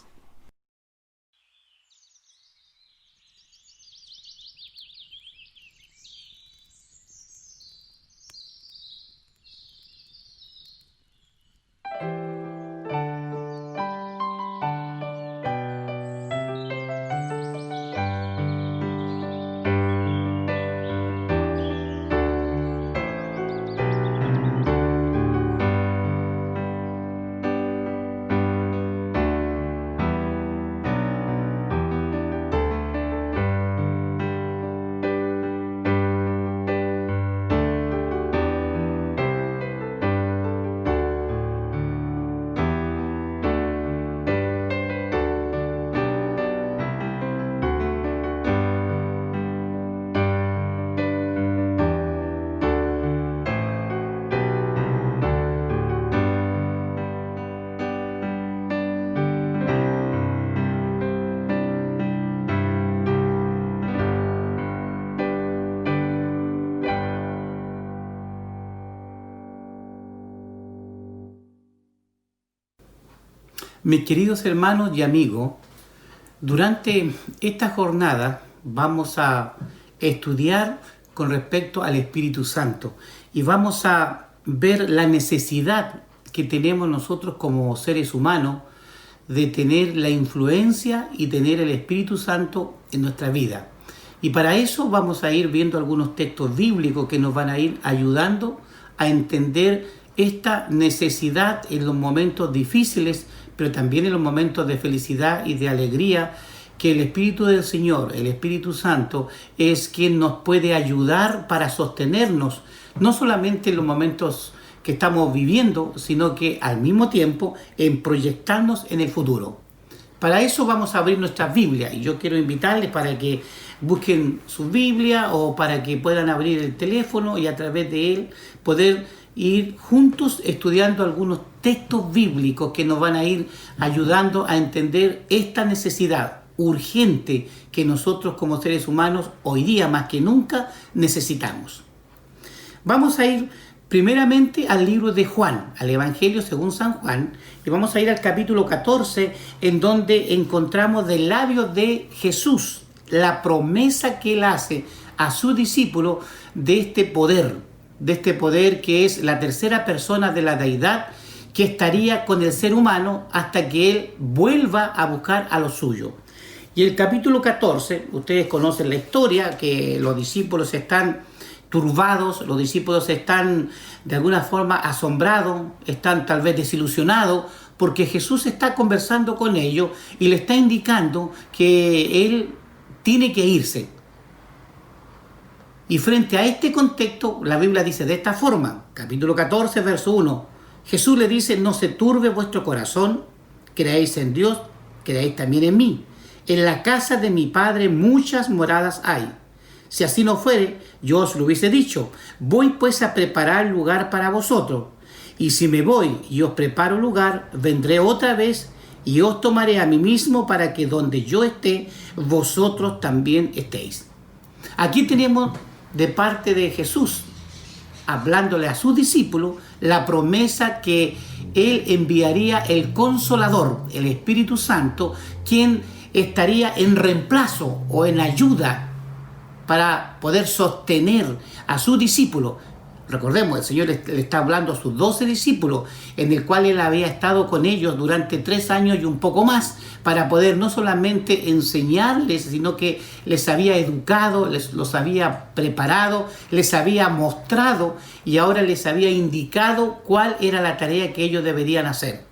Speaker 9: Mis queridos hermanos y amigos, durante esta jornada vamos a estudiar con respecto al Espíritu Santo y vamos a ver la necesidad que tenemos nosotros como seres humanos de tener la influencia y tener el Espíritu Santo en nuestra vida. Y para eso vamos a ir viendo algunos textos bíblicos que nos van a ir ayudando a entender esta necesidad en los momentos difíciles, pero también en los momentos de felicidad y de alegría, que el Espíritu del Señor, el Espíritu Santo, es quien nos puede ayudar para sostenernos, no solamente en los momentos que estamos viviendo, sino que al mismo tiempo en proyectarnos en el futuro. Para eso vamos a abrir nuestra Biblia y yo quiero invitarles para que busquen su Biblia o para que puedan abrir el teléfono y a través de él poder ir juntos estudiando algunos textos bíblicos que nos van a ir ayudando a entender esta necesidad urgente que nosotros como seres humanos hoy día más que nunca necesitamos. Vamos a ir primeramente al libro de Juan, al Evangelio según San Juan, y vamos a ir al capítulo 14, en donde encontramos del labio de Jesús la promesa que él hace a su discípulo de este poder que es la tercera persona de la deidad, que estaría con el ser humano hasta que él vuelva a buscar a lo suyo. Y el capítulo 14, ustedes conocen la historia, que los discípulos están turbados, los discípulos están de alguna forma asombrados, están tal vez desilusionados, porque Jesús está conversando con ellos y le está indicando que él tiene que irse. Y frente a este contexto, la Biblia dice de esta forma, capítulo 14, verso 1, Jesús le dice: no se turbe vuestro corazón, creáis en Dios, creáis también en mí. En la casa de mi Padre muchas moradas hay. Si así no fuere, yo os lo hubiese dicho. Voy pues a preparar lugar para vosotros. Y si me voy y os preparo lugar, vendré otra vez y os tomaré a mí mismo para que donde yo esté, vosotros también estéis. Aquí tenemos de parte de Jesús, hablándole a sus discípulos, la promesa que Él enviaría el Consolador, el Espíritu Santo, quien estaría en reemplazo o en ayuda para poder sostener a sus discípulos. Recordemos, el Señor le está hablando a sus 12 discípulos, en el cual Él había estado con ellos durante 3 años y un poco más, para poder no solamente enseñarles, sino que les había educado, los había preparado, les había mostrado y ahora les había indicado cuál era la tarea que ellos deberían hacer.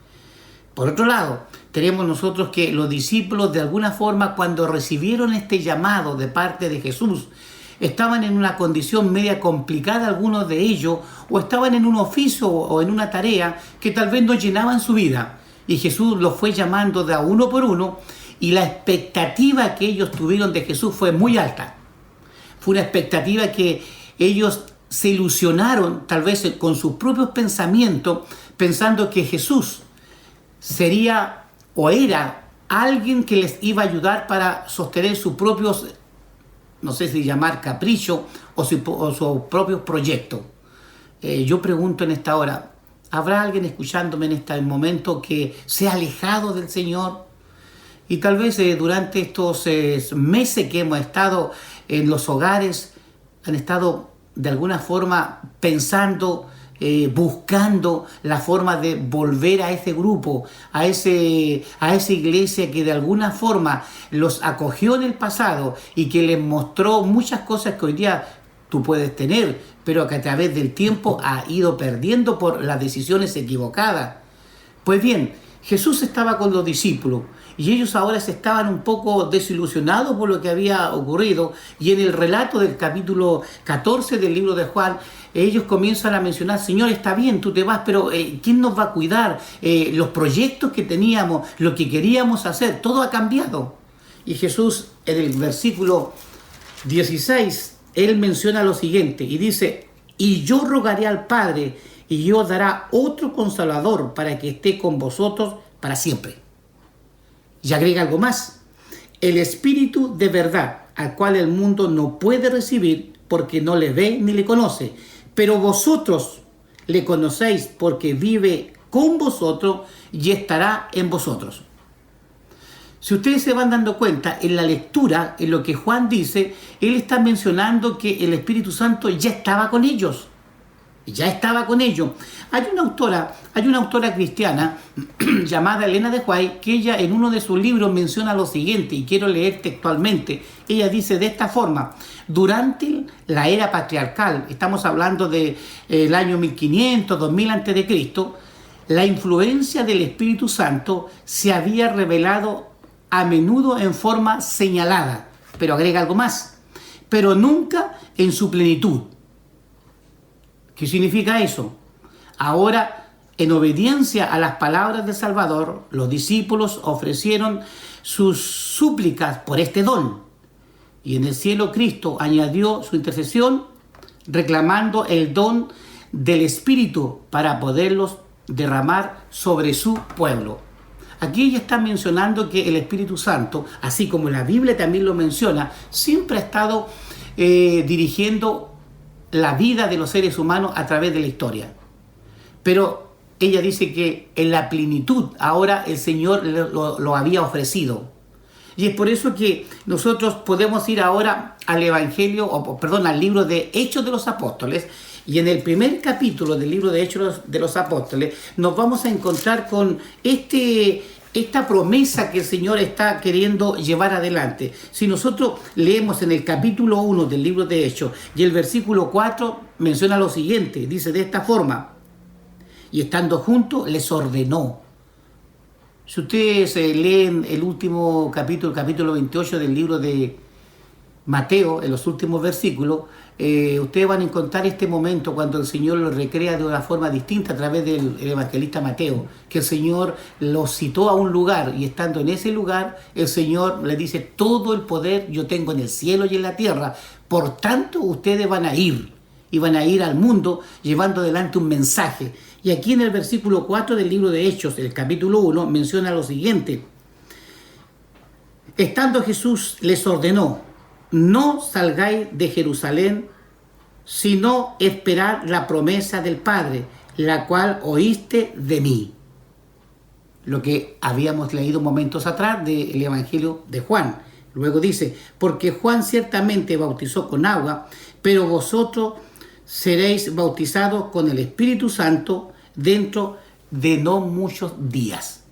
Speaker 9: Por otro lado, tenemos nosotros que los discípulos, de alguna forma, cuando recibieron este llamado de parte de Jesús, estaban en una condición media complicada algunos de ellos, o estaban en un oficio o en una tarea que tal vez no llenaban su vida. Y Jesús los fue llamando de a uno por uno, y la expectativa que ellos tuvieron de Jesús fue muy alta. Fue una expectativa que ellos se ilusionaron tal vez con sus propios pensamientos, pensando que Jesús sería o era alguien que les iba a ayudar para sostener sus propios, no sé si llamar capricho o sus propios proyectos. Yo pregunto en esta hora, ¿habrá alguien escuchándome en este momento que se ha alejado del Señor? Y tal vez durante estos meses que hemos estado en los hogares, han estado de alguna forma pensando, buscando la forma de volver a ese grupo, a esa iglesia que de alguna forma los acogió en el pasado y que les mostró muchas cosas que hoy día tú puedes tener, pero que a través del tiempo ha ido perdiendo por las decisiones equivocadas. Pues bien, Jesús estaba con los discípulos y ellos ahora se estaban un poco desilusionados por lo que había ocurrido, y en el relato del capítulo 14 del libro de Juan, ellos comienzan a mencionar: Señor, está bien, tú te vas, pero ¿quién nos va a cuidar? Los proyectos que teníamos, lo que queríamos hacer, todo ha cambiado. Y Jesús, en el versículo 16, Él menciona lo siguiente y dice: y yo rogaré al Padre, y os dará otro Consolador para que esté con vosotros para siempre. Y agrega algo más: el Espíritu de verdad, al cual el mundo no puede recibir porque no le ve ni le conoce, pero vosotros le conocéis porque vive con vosotros y estará en vosotros. Si ustedes se van dando cuenta, en la lectura, en lo que Juan dice, él está mencionando que el Espíritu Santo ya estaba con ellos. Ya estaba con ellos. Hay una autora cristiana llamada Elena de White, que ella en uno de sus libros menciona lo siguiente, y quiero leer textualmente. Ella dice de esta forma: durante la era patriarcal, estamos hablando del año 1500, 2000 a.C., la influencia del Espíritu Santo se había revelado a menudo en forma señalada, pero agrega algo más: pero nunca en su plenitud. ¿Qué significa eso? Ahora, en obediencia a las palabras del Salvador, los discípulos ofrecieron sus súplicas por este don. Y en el cielo Cristo añadió su intercesión, reclamando el don del Espíritu para poderlos derramar sobre su pueblo. Aquí ella está mencionando que el Espíritu Santo, así como la Biblia también lo menciona, siempre ha estado dirigiendo la vida de los seres humanos a través de la historia. Pero ella dice que en la plenitud ahora el Señor lo había ofrecido. Y es por eso que nosotros podemos ir ahora al al libro de Hechos de los Apóstoles, y en el primer capítulo del libro de Hechos de los Apóstoles nos vamos a encontrar con esta promesa que el Señor está queriendo llevar adelante. Si nosotros leemos en el capítulo 1 del libro de Hechos y el versículo 4 menciona lo siguiente, dice de esta forma: y estando juntos les ordenó. Si ustedes leen el último capítulo, el capítulo 28 del libro de Mateo, en los últimos versículos, ustedes van a encontrar este momento cuando el Señor lo recrea de una forma distinta a través del evangelista Mateo, que el Señor lo citó a un lugar y estando en ese lugar, el Señor le dice: todo el poder yo tengo en el cielo y en la tierra, por tanto ustedes van a ir, y van a ir al mundo llevando adelante un mensaje. Y aquí en el versículo 4 del libro de Hechos, el capítulo 1, menciona lo siguiente: estando Jesús les ordenó: no salgáis de Jerusalén, sino esperad la promesa del Padre, la cual oíste de mí. Lo que habíamos leído momentos atrás del Evangelio de Juan. Luego dice: porque Juan ciertamente bautizó con agua, pero vosotros seréis bautizados con el Espíritu Santo dentro de no muchos días.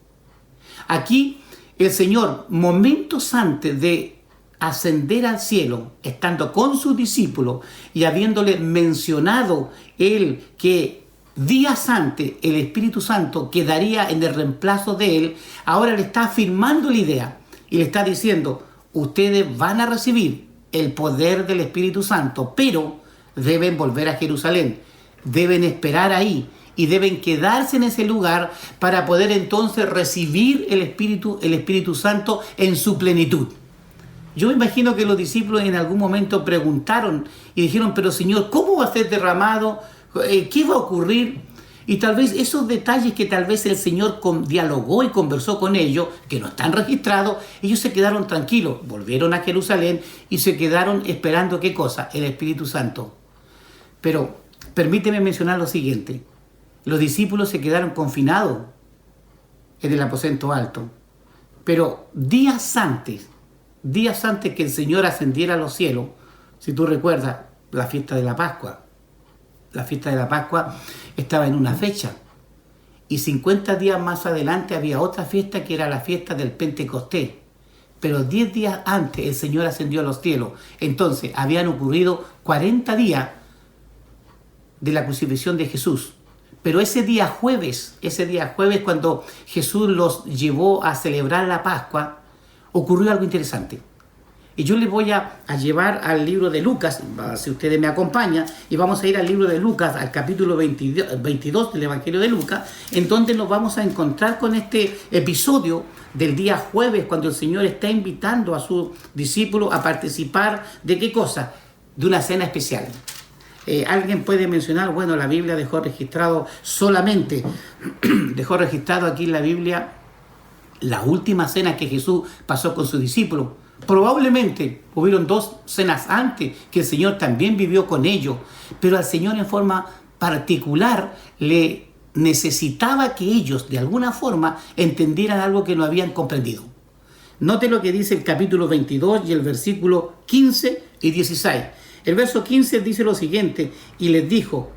Speaker 9: Aquí el Señor, momentos antes de ascender al cielo, estando con sus discípulos y habiéndole mencionado él que días antes el Espíritu Santo quedaría en el reemplazo de él, ahora le está afirmando la idea y le está diciendo: ustedes van a recibir el poder del Espíritu Santo, pero deben volver a Jerusalén, deben esperar ahí y deben quedarse en ese lugar para poder entonces recibir el Espíritu Santo en su plenitud. Yo me imagino que los discípulos en algún momento preguntaron y dijeron: pero Señor, ¿cómo va a ser derramado? ¿Qué va a ocurrir? Y tal vez esos detalles que tal vez el Señor dialogó y conversó con ellos, que no están registrados, ellos se quedaron tranquilos, volvieron a Jerusalén y se quedaron esperando ¿qué cosa? El Espíritu Santo. Pero permíteme mencionar lo siguiente: los discípulos se quedaron confinados en el aposento alto, pero días antes que el Señor ascendiera a los cielos, si tú recuerdas, la fiesta de la Pascua. La fiesta de la Pascua estaba en una fecha. Y 50 días más adelante había otra fiesta que era la fiesta del Pentecostés. Pero 10 días antes el Señor ascendió a los cielos. Entonces habían ocurrido 40 días de la crucifixión de Jesús. Pero ese día jueves cuando Jesús los llevó a celebrar la Pascua, ocurrió algo interesante. Y yo les voy a llevar al libro de Lucas, si ustedes me acompañan, y vamos a ir al libro de Lucas, al capítulo 22 del Evangelio de Lucas, en donde nos vamos a encontrar con este episodio del día jueves, cuando el Señor está invitando a sus discípulos a participar de ¿qué cosa? De una cena especial. Alguien puede mencionar, bueno, la Biblia dejó registrado aquí en la Biblia la última cena que Jesús pasó con sus discípulos. Probablemente hubieron 2 cenas antes que el Señor también vivió con ellos, pero al Señor en forma particular le necesitaba que ellos de alguna forma entendieran algo que no habían comprendido. Note lo que dice el capítulo 22 y el versículo 15 y 16. El verso 15 dice lo siguiente: y les dijo,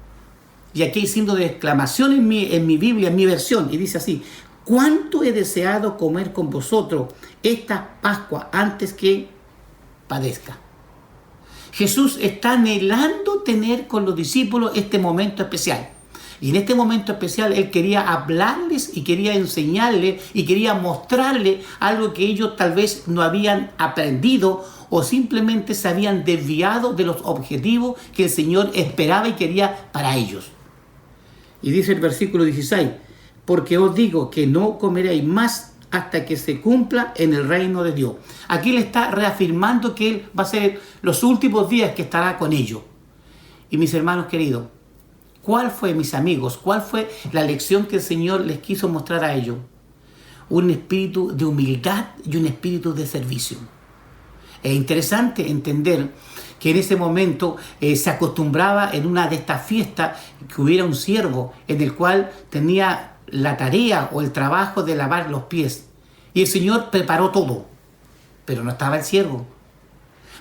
Speaker 9: y aquí hay signo de exclamación en mi Biblia, en mi versión, y dice así: ¿cuánto he deseado comer con vosotros esta Pascua antes que padezca? Jesús está anhelando tener con los discípulos este momento especial. Y en este momento especial Él quería hablarles y quería enseñarles y quería mostrarles algo que ellos tal vez no habían aprendido o simplemente se habían desviado de los objetivos que el Señor esperaba y quería para ellos. Y dice el versículo 16: porque os digo que no comeréis más hasta que se cumpla en el reino de Dios. Aquí le está reafirmando que Él va a ser los últimos días que estará con ellos. Y mis hermanos queridos, ¿cuál fue, mis amigos, cuál fue la lección que el Señor les quiso mostrar a ellos? Un espíritu de humildad y un espíritu de servicio. Es interesante entender que en ese momento se acostumbraba en una de estas fiestas que hubiera un siervo en el cual tenía la tarea o el trabajo de lavar los pies. Y el Señor preparó todo, pero no estaba el siervo.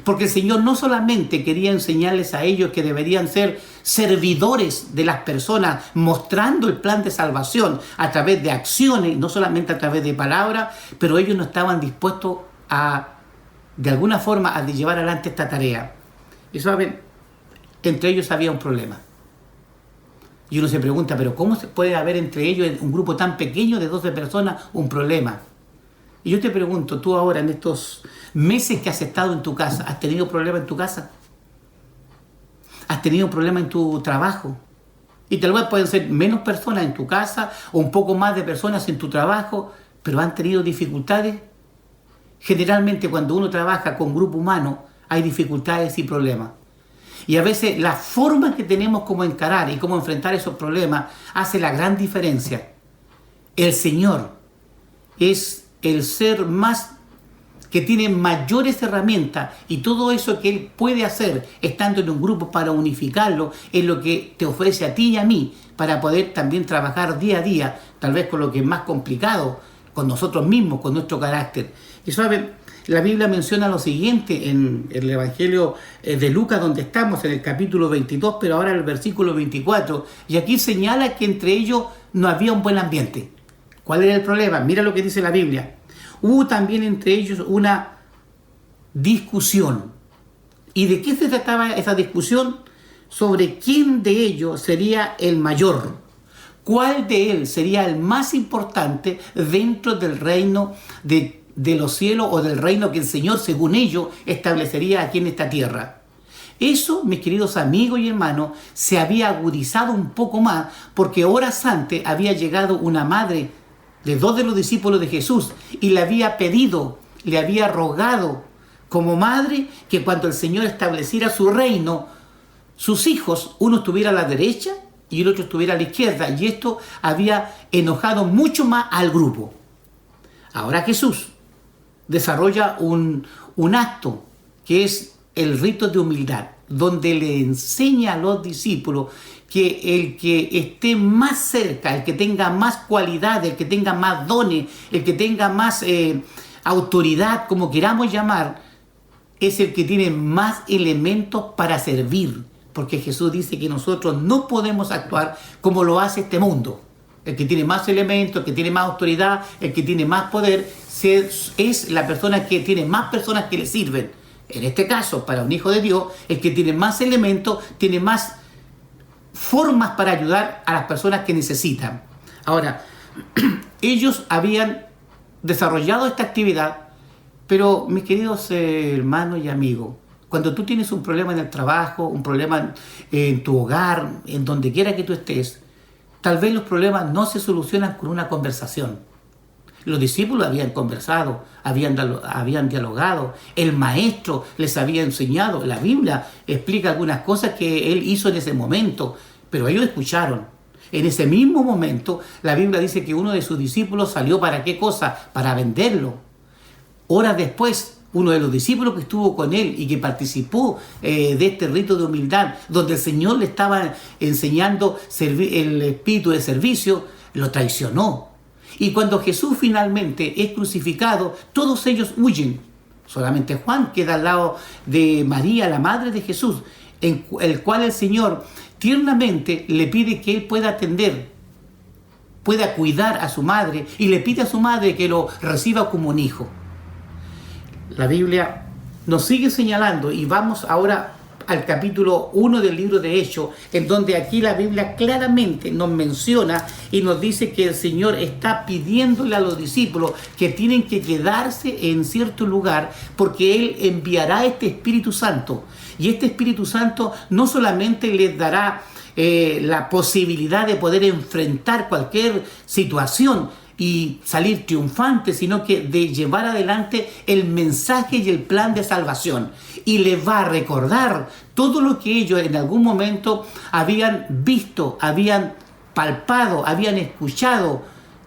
Speaker 9: Porque el Señor no solamente quería enseñarles a ellos que deberían ser servidores de las personas, mostrando el plan de salvación a través de acciones, no solamente a través de palabras, pero ellos no estaban dispuestos de alguna forma, a llevar adelante esta tarea. Y saben, entre ellos había un problema. Y uno se pregunta, pero ¿cómo se puede haber entre ellos, en un grupo tan pequeño de 12 personas, un problema? Y yo te pregunto, tú ahora en estos meses que has estado en tu casa, ¿has tenido problemas en tu casa? ¿Has tenido problemas en tu trabajo? Y tal vez pueden ser menos personas en tu casa o un poco más de personas en tu trabajo, pero han tenido dificultades. Generalmente cuando uno trabaja con grupo humano hay dificultades y problemas. Y a veces la forma que tenemos como encarar y cómo enfrentar esos problemas hace la gran diferencia. El Señor es el ser más que tiene mayores herramientas, y todo eso que Él puede hacer estando en un grupo para unificarlo es lo que te ofrece a ti y a mí para poder también trabajar día a día, tal vez con lo que es más complicado, con nosotros mismos, con nuestro carácter. Y saben, la Biblia menciona lo siguiente en el Evangelio de Lucas, donde estamos, en el capítulo 22, pero ahora en el versículo 24, y aquí señala que entre ellos no había un buen ambiente. ¿Cuál era el problema? Mira lo que dice la Biblia. Hubo también entre ellos una discusión. ¿Y de qué se trataba esa discusión? Sobre quién de ellos sería el mayor. ¿Cuál de él sería el más importante dentro del reino de los cielos o del reino que el Señor, según ellos, establecería aquí en esta tierra? Eso, mis queridos amigos y hermanos, se había agudizado un poco más porque horas antes había llegado una madre de 2 de los discípulos de Jesús y le había pedido, le había rogado como madre que cuando el Señor estableciera su reino, sus hijos, uno estuviera a la derecha y el otro estuviera a la izquierda, y esto había enojado mucho más al grupo. Ahora Jesús desarrolla un acto que es el rito de humildad, donde le enseña a los discípulos que el que esté más cerca, el que tenga más cualidad, el que tenga más dones, el que tenga más autoridad, como queramos llamar, es el que tiene más elementos para servir. Porque Jesús dice que nosotros no podemos actuar como lo hace este mundo. El que tiene más elementos, el que tiene más autoridad, el que tiene más poder, es la persona que tiene más personas que le sirven. En este caso, para un hijo de Dios, el que tiene más elementos, tiene más formas para ayudar a las personas que necesitan. Ahora, ellos habían desarrollado esta actividad, pero mis queridos hermanos y amigos, cuando tú tienes un problema en el trabajo, un problema en tu hogar, en donde quiera que tú estés, tal vez los problemas no se solucionan con una conversación. Los discípulos habían conversado, habían dialogado, el maestro les había enseñado, la Biblia explica algunas cosas que él hizo en ese momento, pero ellos escucharon. En ese mismo momento, la Biblia dice que uno de sus discípulos salió ¿para qué cosa? Para venderlo. Horas después, uno de los discípulos que estuvo con él y que participó de este rito de humildad, donde el Señor le estaba enseñando el espíritu de servicio, lo traicionó. Y cuando Jesús finalmente es crucificado, todos ellos huyen. Solamente Juan queda al lado de María, la madre de Jesús, en el cual el Señor tiernamente le pide que él pueda atender, pueda cuidar a su madre, y le pide a su madre que lo reciba como un hijo. La Biblia nos sigue señalando, y vamos ahora al capítulo 1 del libro de Hechos, en donde aquí la Biblia claramente nos menciona y nos dice que el Señor está pidiéndole a los discípulos que tienen que quedarse en cierto lugar porque Él enviará este Espíritu Santo. Y este Espíritu Santo no solamente les dará la posibilidad de poder enfrentar cualquier situación y salir triunfante, sino que de llevar adelante el mensaje y el plan de salvación. Y les va a recordar todo lo que ellos en algún momento habían visto, habían palpado, habían escuchado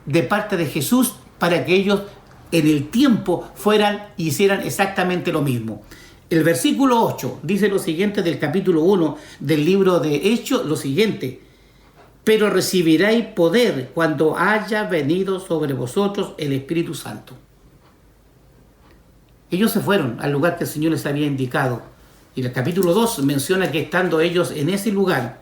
Speaker 9: de parte de Jesús, para que ellos en el tiempo fueran y hicieran exactamente lo mismo. El versículo 8 dice lo siguiente del capítulo 1 del libro de Hechos, lo siguiente: pero recibiréis poder cuando haya venido sobre vosotros el Espíritu Santo. Ellos se fueron al lugar que el Señor les había indicado. Y el capítulo 2 menciona que estando ellos en ese lugar,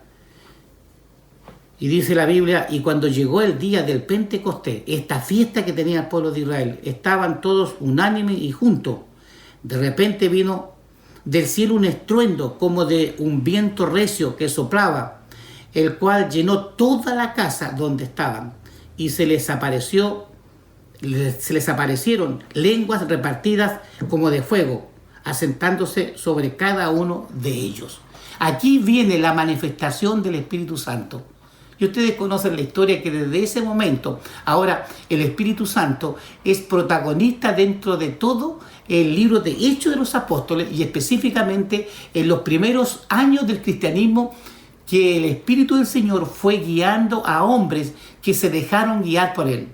Speaker 9: y dice la Biblia, y cuando llegó el día del Pentecostés, esta fiesta que tenía el pueblo de Israel, estaban todos unánimes y juntos. De repente vino del cielo un estruendo como de un viento recio que soplaba, el cual llenó toda la casa donde estaban, y se les apareció se les aparecieron lenguas repartidas como de fuego, asentándose sobre cada uno de ellos. Aquí viene la manifestación del Espíritu Santo. Y ustedes conocen la historia que desde ese momento, ahora el Espíritu Santo es protagonista dentro de todo el libro de Hechos de los Apóstoles y específicamente en los primeros años del cristianismo, que el Espíritu del Señor fue guiando a hombres que se dejaron guiar por Él.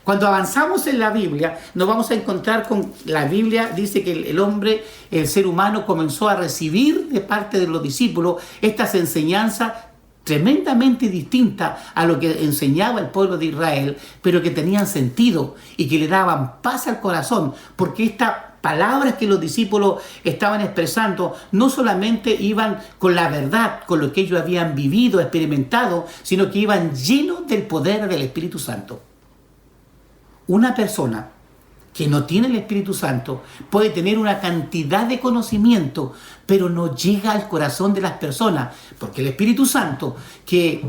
Speaker 9: Cuando avanzamos en la Biblia, nos vamos a encontrar con la Biblia, dice que el hombre, el ser humano, comenzó a recibir de parte de los discípulos estas enseñanzas tremendamente distintas a lo que enseñaba el pueblo de Israel, pero que tenían sentido y que le daban paz al corazón, porque estas palabras que los discípulos estaban expresando no solamente iban con la verdad, con lo que ellos habían vivido, experimentado, sino que iban llenos del poder del Espíritu Santo. Una persona que no tiene el Espíritu Santo puede tener una cantidad de conocimiento, pero no llega al corazón de las personas, porque el Espíritu Santo, que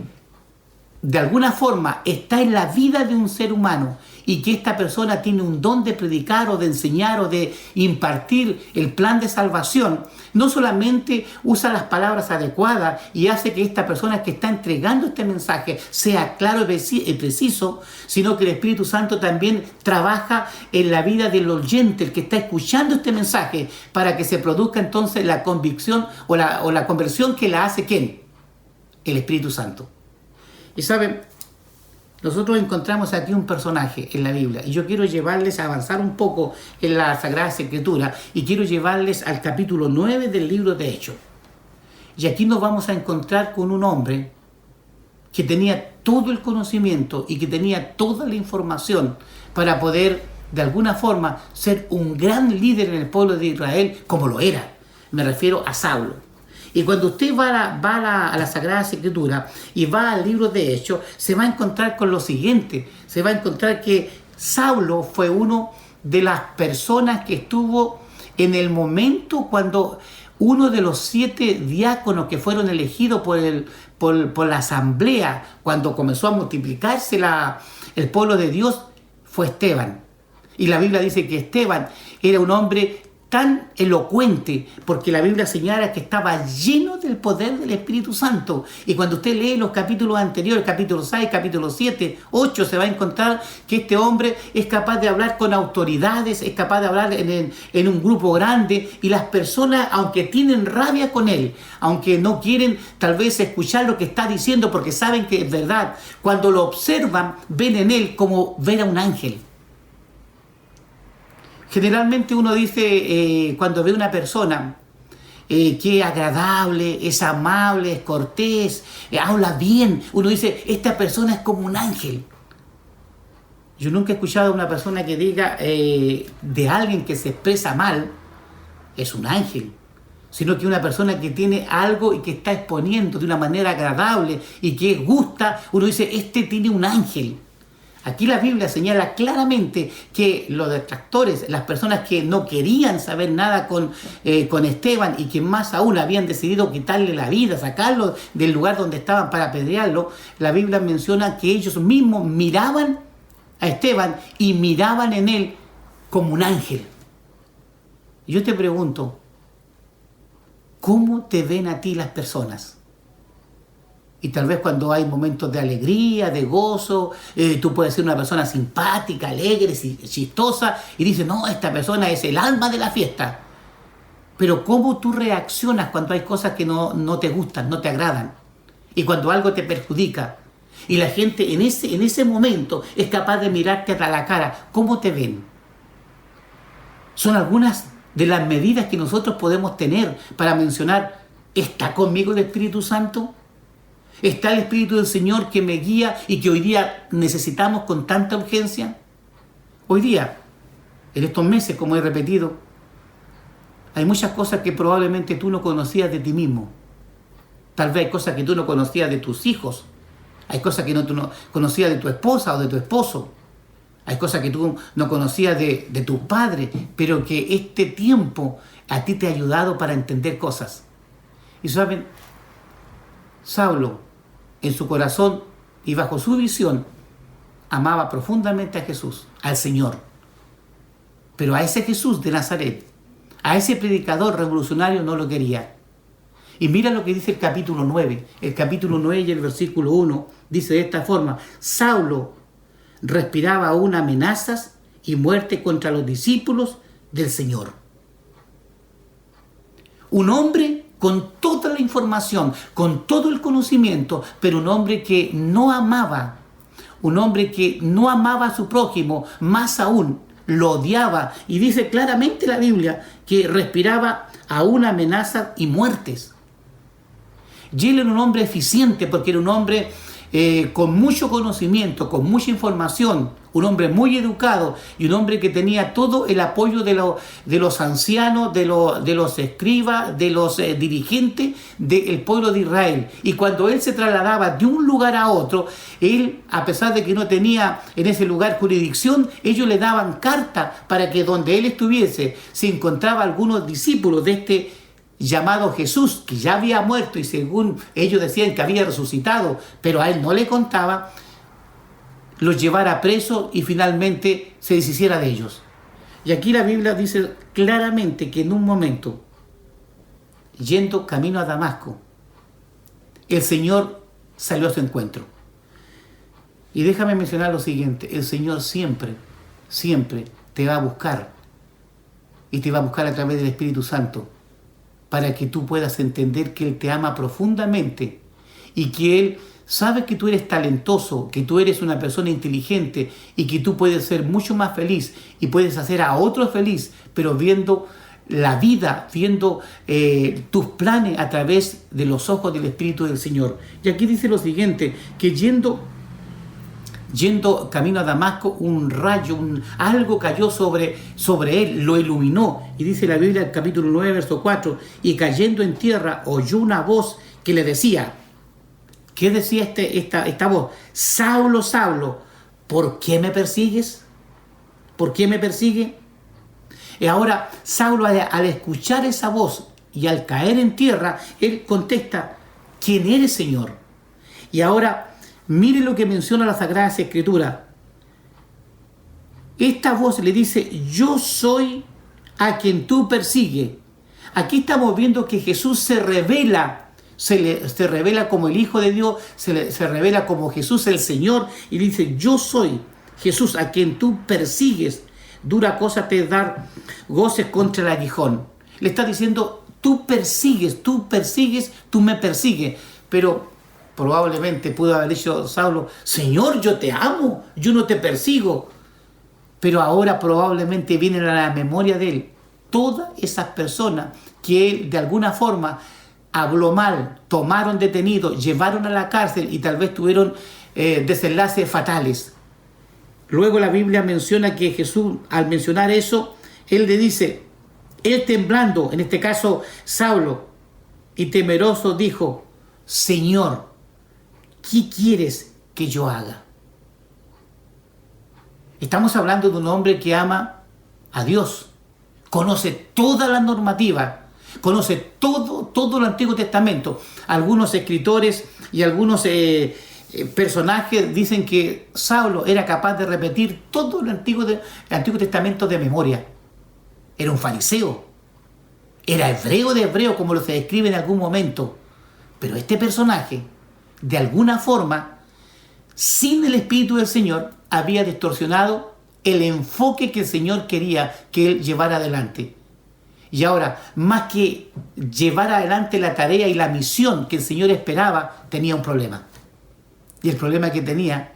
Speaker 9: de alguna forma está en la vida de un ser humano y que esta persona tiene un don de predicar o de enseñar o de impartir el plan de salvación, no solamente usa las palabras adecuadas y hace que esta persona que está entregando este mensaje sea claro y preciso, sino que el Espíritu Santo también trabaja en la vida del oyente, el que está escuchando este mensaje, para que se produzca entonces la convicción o la conversión que la hace ¿quién? El Espíritu Santo. Y saben, nosotros encontramos aquí un personaje en la Biblia y yo quiero llevarles a avanzar un poco en la Sagrada Escritura y quiero llevarles al capítulo 9 del libro de Hechos. Y aquí nos vamos a encontrar con un hombre que tenía todo el conocimiento y que tenía toda la información para poder de alguna forma ser un gran líder en el pueblo de Israel como lo era. Me refiero a Saulo. Y cuando usted va a la Sagrada Escritura y va al libro de Hechos, se va a encontrar con lo siguiente. Se va a encontrar que Saulo fue uno de las personas que estuvo en el momento cuando uno de los 7 diáconos que fueron elegidos por la asamblea, cuando comenzó a multiplicarse el pueblo de Dios, fue Esteban. Y la Biblia dice que Esteban era un hombre tan elocuente, porque la Biblia señala que estaba lleno del poder del Espíritu Santo. Y cuando usted lee los capítulos anteriores, capítulo 6, capítulo 7, 8, se va a encontrar que este hombre es capaz de hablar con autoridades, es capaz de hablar en un grupo grande, y las personas, aunque tienen rabia con él, aunque no quieren tal vez escuchar lo que está diciendo porque saben que es verdad, cuando lo observan, ven en él como ver a un ángel. Generalmente uno dice, cuando ve una persona que es agradable, es amable, es cortés, habla bien, uno dice, esta persona es como un ángel. Yo nunca he escuchado a una persona que diga de alguien que se expresa mal, es un ángel, sino que una persona que tiene algo y que está exponiendo de una manera agradable y que gusta, uno dice, este tiene un ángel. Aquí la Biblia señala claramente que los detractores, las personas que no querían saber nada con Esteban y que más aún habían decidido quitarle la vida, sacarlo del lugar donde estaban para apedrearlo, la Biblia menciona que ellos mismos miraban a Esteban y miraban en él como un ángel. Yo te pregunto, ¿cómo te ven a ti las personas? Y tal vez cuando hay momentos de alegría, de gozo, tú puedes ser una persona simpática, alegre, chistosa, y dices, no, esta persona es el alma de la fiesta. Pero ¿cómo tú reaccionas cuando hay cosas que no te gustan, no te agradan? Y cuando algo te perjudica. Y la gente en ese momento es capaz de mirarte a la cara. ¿Cómo te ven? Son algunas de las medidas que nosotros podemos tener para mencionar, ¿está conmigo el Espíritu Santo? ¿Está el Espíritu del Señor que me guía y que hoy día necesitamos con tanta urgencia? Hoy día, en estos meses, como he repetido, hay muchas cosas que probablemente tú no conocías de ti mismo. Tal vez hay cosas que tú no conocías de tus hijos. Hay cosas que tú no conocías de tu esposa o de tu esposo. Hay cosas que tú no conocías de tus padres, pero que este tiempo a ti te ha ayudado para entender cosas. Y saben, Saulo, en su corazón y bajo su visión, amaba profundamente a Jesús, al Señor. Pero a ese Jesús de Nazaret, a ese predicador revolucionario no lo quería. Y mira lo que dice el capítulo 9. El capítulo 9 y el versículo 1 dice de esta forma: Saulo respiraba aún amenazas y muerte contra los discípulos del Señor. Un hombre con toda la información, con todo el conocimiento, pero un hombre que no amaba, un hombre que no amaba a su prójimo, más aún lo odiaba. Y dice claramente la Biblia que respiraba aún amenazas y muertes. Y él era un hombre eficiente porque era un hombre con mucho conocimiento, con mucha información, un hombre muy educado y un hombre que tenía todo el apoyo de los ancianos, de los escribas, de los dirigentes del pueblo de Israel. Y cuando él se trasladaba de un lugar a otro, él, a pesar de que no tenía en ese lugar jurisdicción, ellos le daban carta para que donde él estuviese se encontraba algunos discípulos de este llamado Jesús, que ya había muerto y según ellos decían que había resucitado, pero a él no le contaba, los llevara presos y finalmente se deshiciera de ellos. Y aquí la Biblia dice claramente que en un momento, yendo camino a Damasco, el Señor salió a su encuentro. Y déjame mencionar lo siguiente: el Señor siempre, siempre te va a buscar, y te va a buscar a través del Espíritu Santo, para que tú puedas entender que Él te ama profundamente y que Él sabe que tú eres talentoso, que tú eres una persona inteligente y que tú puedes ser mucho más feliz y puedes hacer a otros feliz, pero viendo la vida, viendo tus planes a través de los ojos del Espíritu del Señor. Y aquí dice lo siguiente, que yendo camino a Damasco, un rayo, algo cayó sobre él, lo iluminó. Y dice la Biblia, el capítulo 9, verso 4, y cayendo en tierra oyó una voz que le decía, ¿qué decía esta voz? Saulo, Saulo, ¿por qué me persigues? ¿Por qué me persigue? Y ahora Saulo, al escuchar esa voz y al caer en tierra, él contesta, ¿quién eres, Señor? Y ahora mire lo que menciona la Sagrada Escritura. Esta voz le dice, yo soy a quien tú persigues. Aquí estamos viendo que Jesús se revela como el Hijo de Dios, se revela como Jesús el Señor, y dice, yo soy Jesús a quien tú persigues. Dura cosa te dar goces contra el aguijón. Le está diciendo, tú persigues, tú me persigues. Pero probablemente pudo haber dicho Saulo, Señor, yo te amo, yo no te persigo. Pero ahora probablemente vienen a la memoria de él todas esas personas que él de alguna forma habló mal, tomaron detenido, llevaron a la cárcel y tal vez tuvieron desenlaces fatales. Luego la Biblia menciona que Jesús, al mencionar eso, él le dice, él temblando, en este caso Saulo, y temeroso dijo, Señor, ¿qué quieres que yo haga? Estamos hablando de un hombre que ama a Dios, conoce toda la normativa, conoce todo el Antiguo Testamento. Algunos escritores y algunos personajes dicen que Saulo era capaz de repetir todo el Antiguo Testamento de memoria. Era un fariseo, era hebreo de hebreo, como lo se describe en algún momento. Pero este personaje, de alguna forma, sin el Espíritu del Señor, había distorsionado el enfoque que el Señor quería que él llevara adelante. Y ahora, más que llevar adelante la tarea y la misión que el Señor esperaba, tenía un problema. Y el problema que tenía,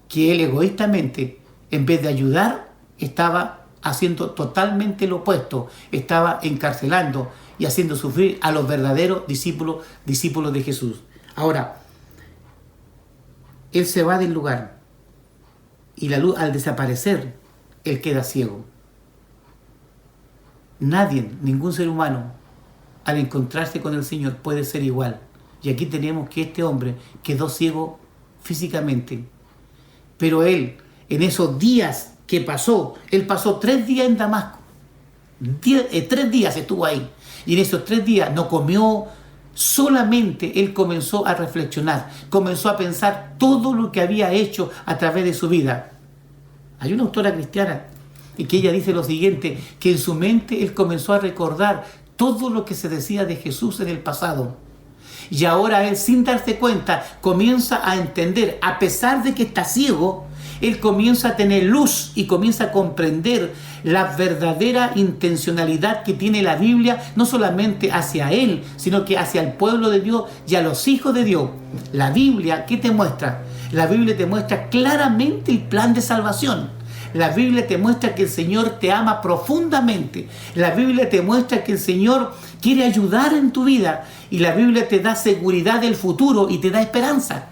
Speaker 9: que él egoístamente, en vez de ayudar, estaba haciendo totalmente lo opuesto. Estaba encarcelando y haciendo sufrir a los verdaderos discípulos de Jesús. Ahora, él se va del lugar y la luz, al desaparecer, él queda ciego. Nadie, ningún ser humano, al encontrarse con el Señor puede ser igual. Y aquí tenemos que este hombre quedó ciego físicamente. Pero él, en esos días que pasó, él pasó 3 días en Damasco. 3 días estuvo ahí. Y en esos 3 días no comió, solamente él comenzó a reflexionar, comenzó a pensar todo lo que había hecho a través de su vida. Hay una autora cristiana y que ella dice lo siguiente, que en su mente él comenzó a recordar todo lo que se decía de Jesús en el pasado. Y ahora él, sin darse cuenta, comienza a entender, a pesar de que está ciego, él comienza a tener luz y comienza a comprender la verdadera intencionalidad que tiene la Biblia, no solamente hacia él, sino que hacia el pueblo de Dios y a los hijos de Dios. La Biblia, ¿qué te muestra? La Biblia te muestra claramente el plan de salvación. La Biblia te muestra que el Señor te ama profundamente. La Biblia te muestra que el Señor quiere ayudar en tu vida. Y la Biblia te da seguridad del futuro y te da esperanza.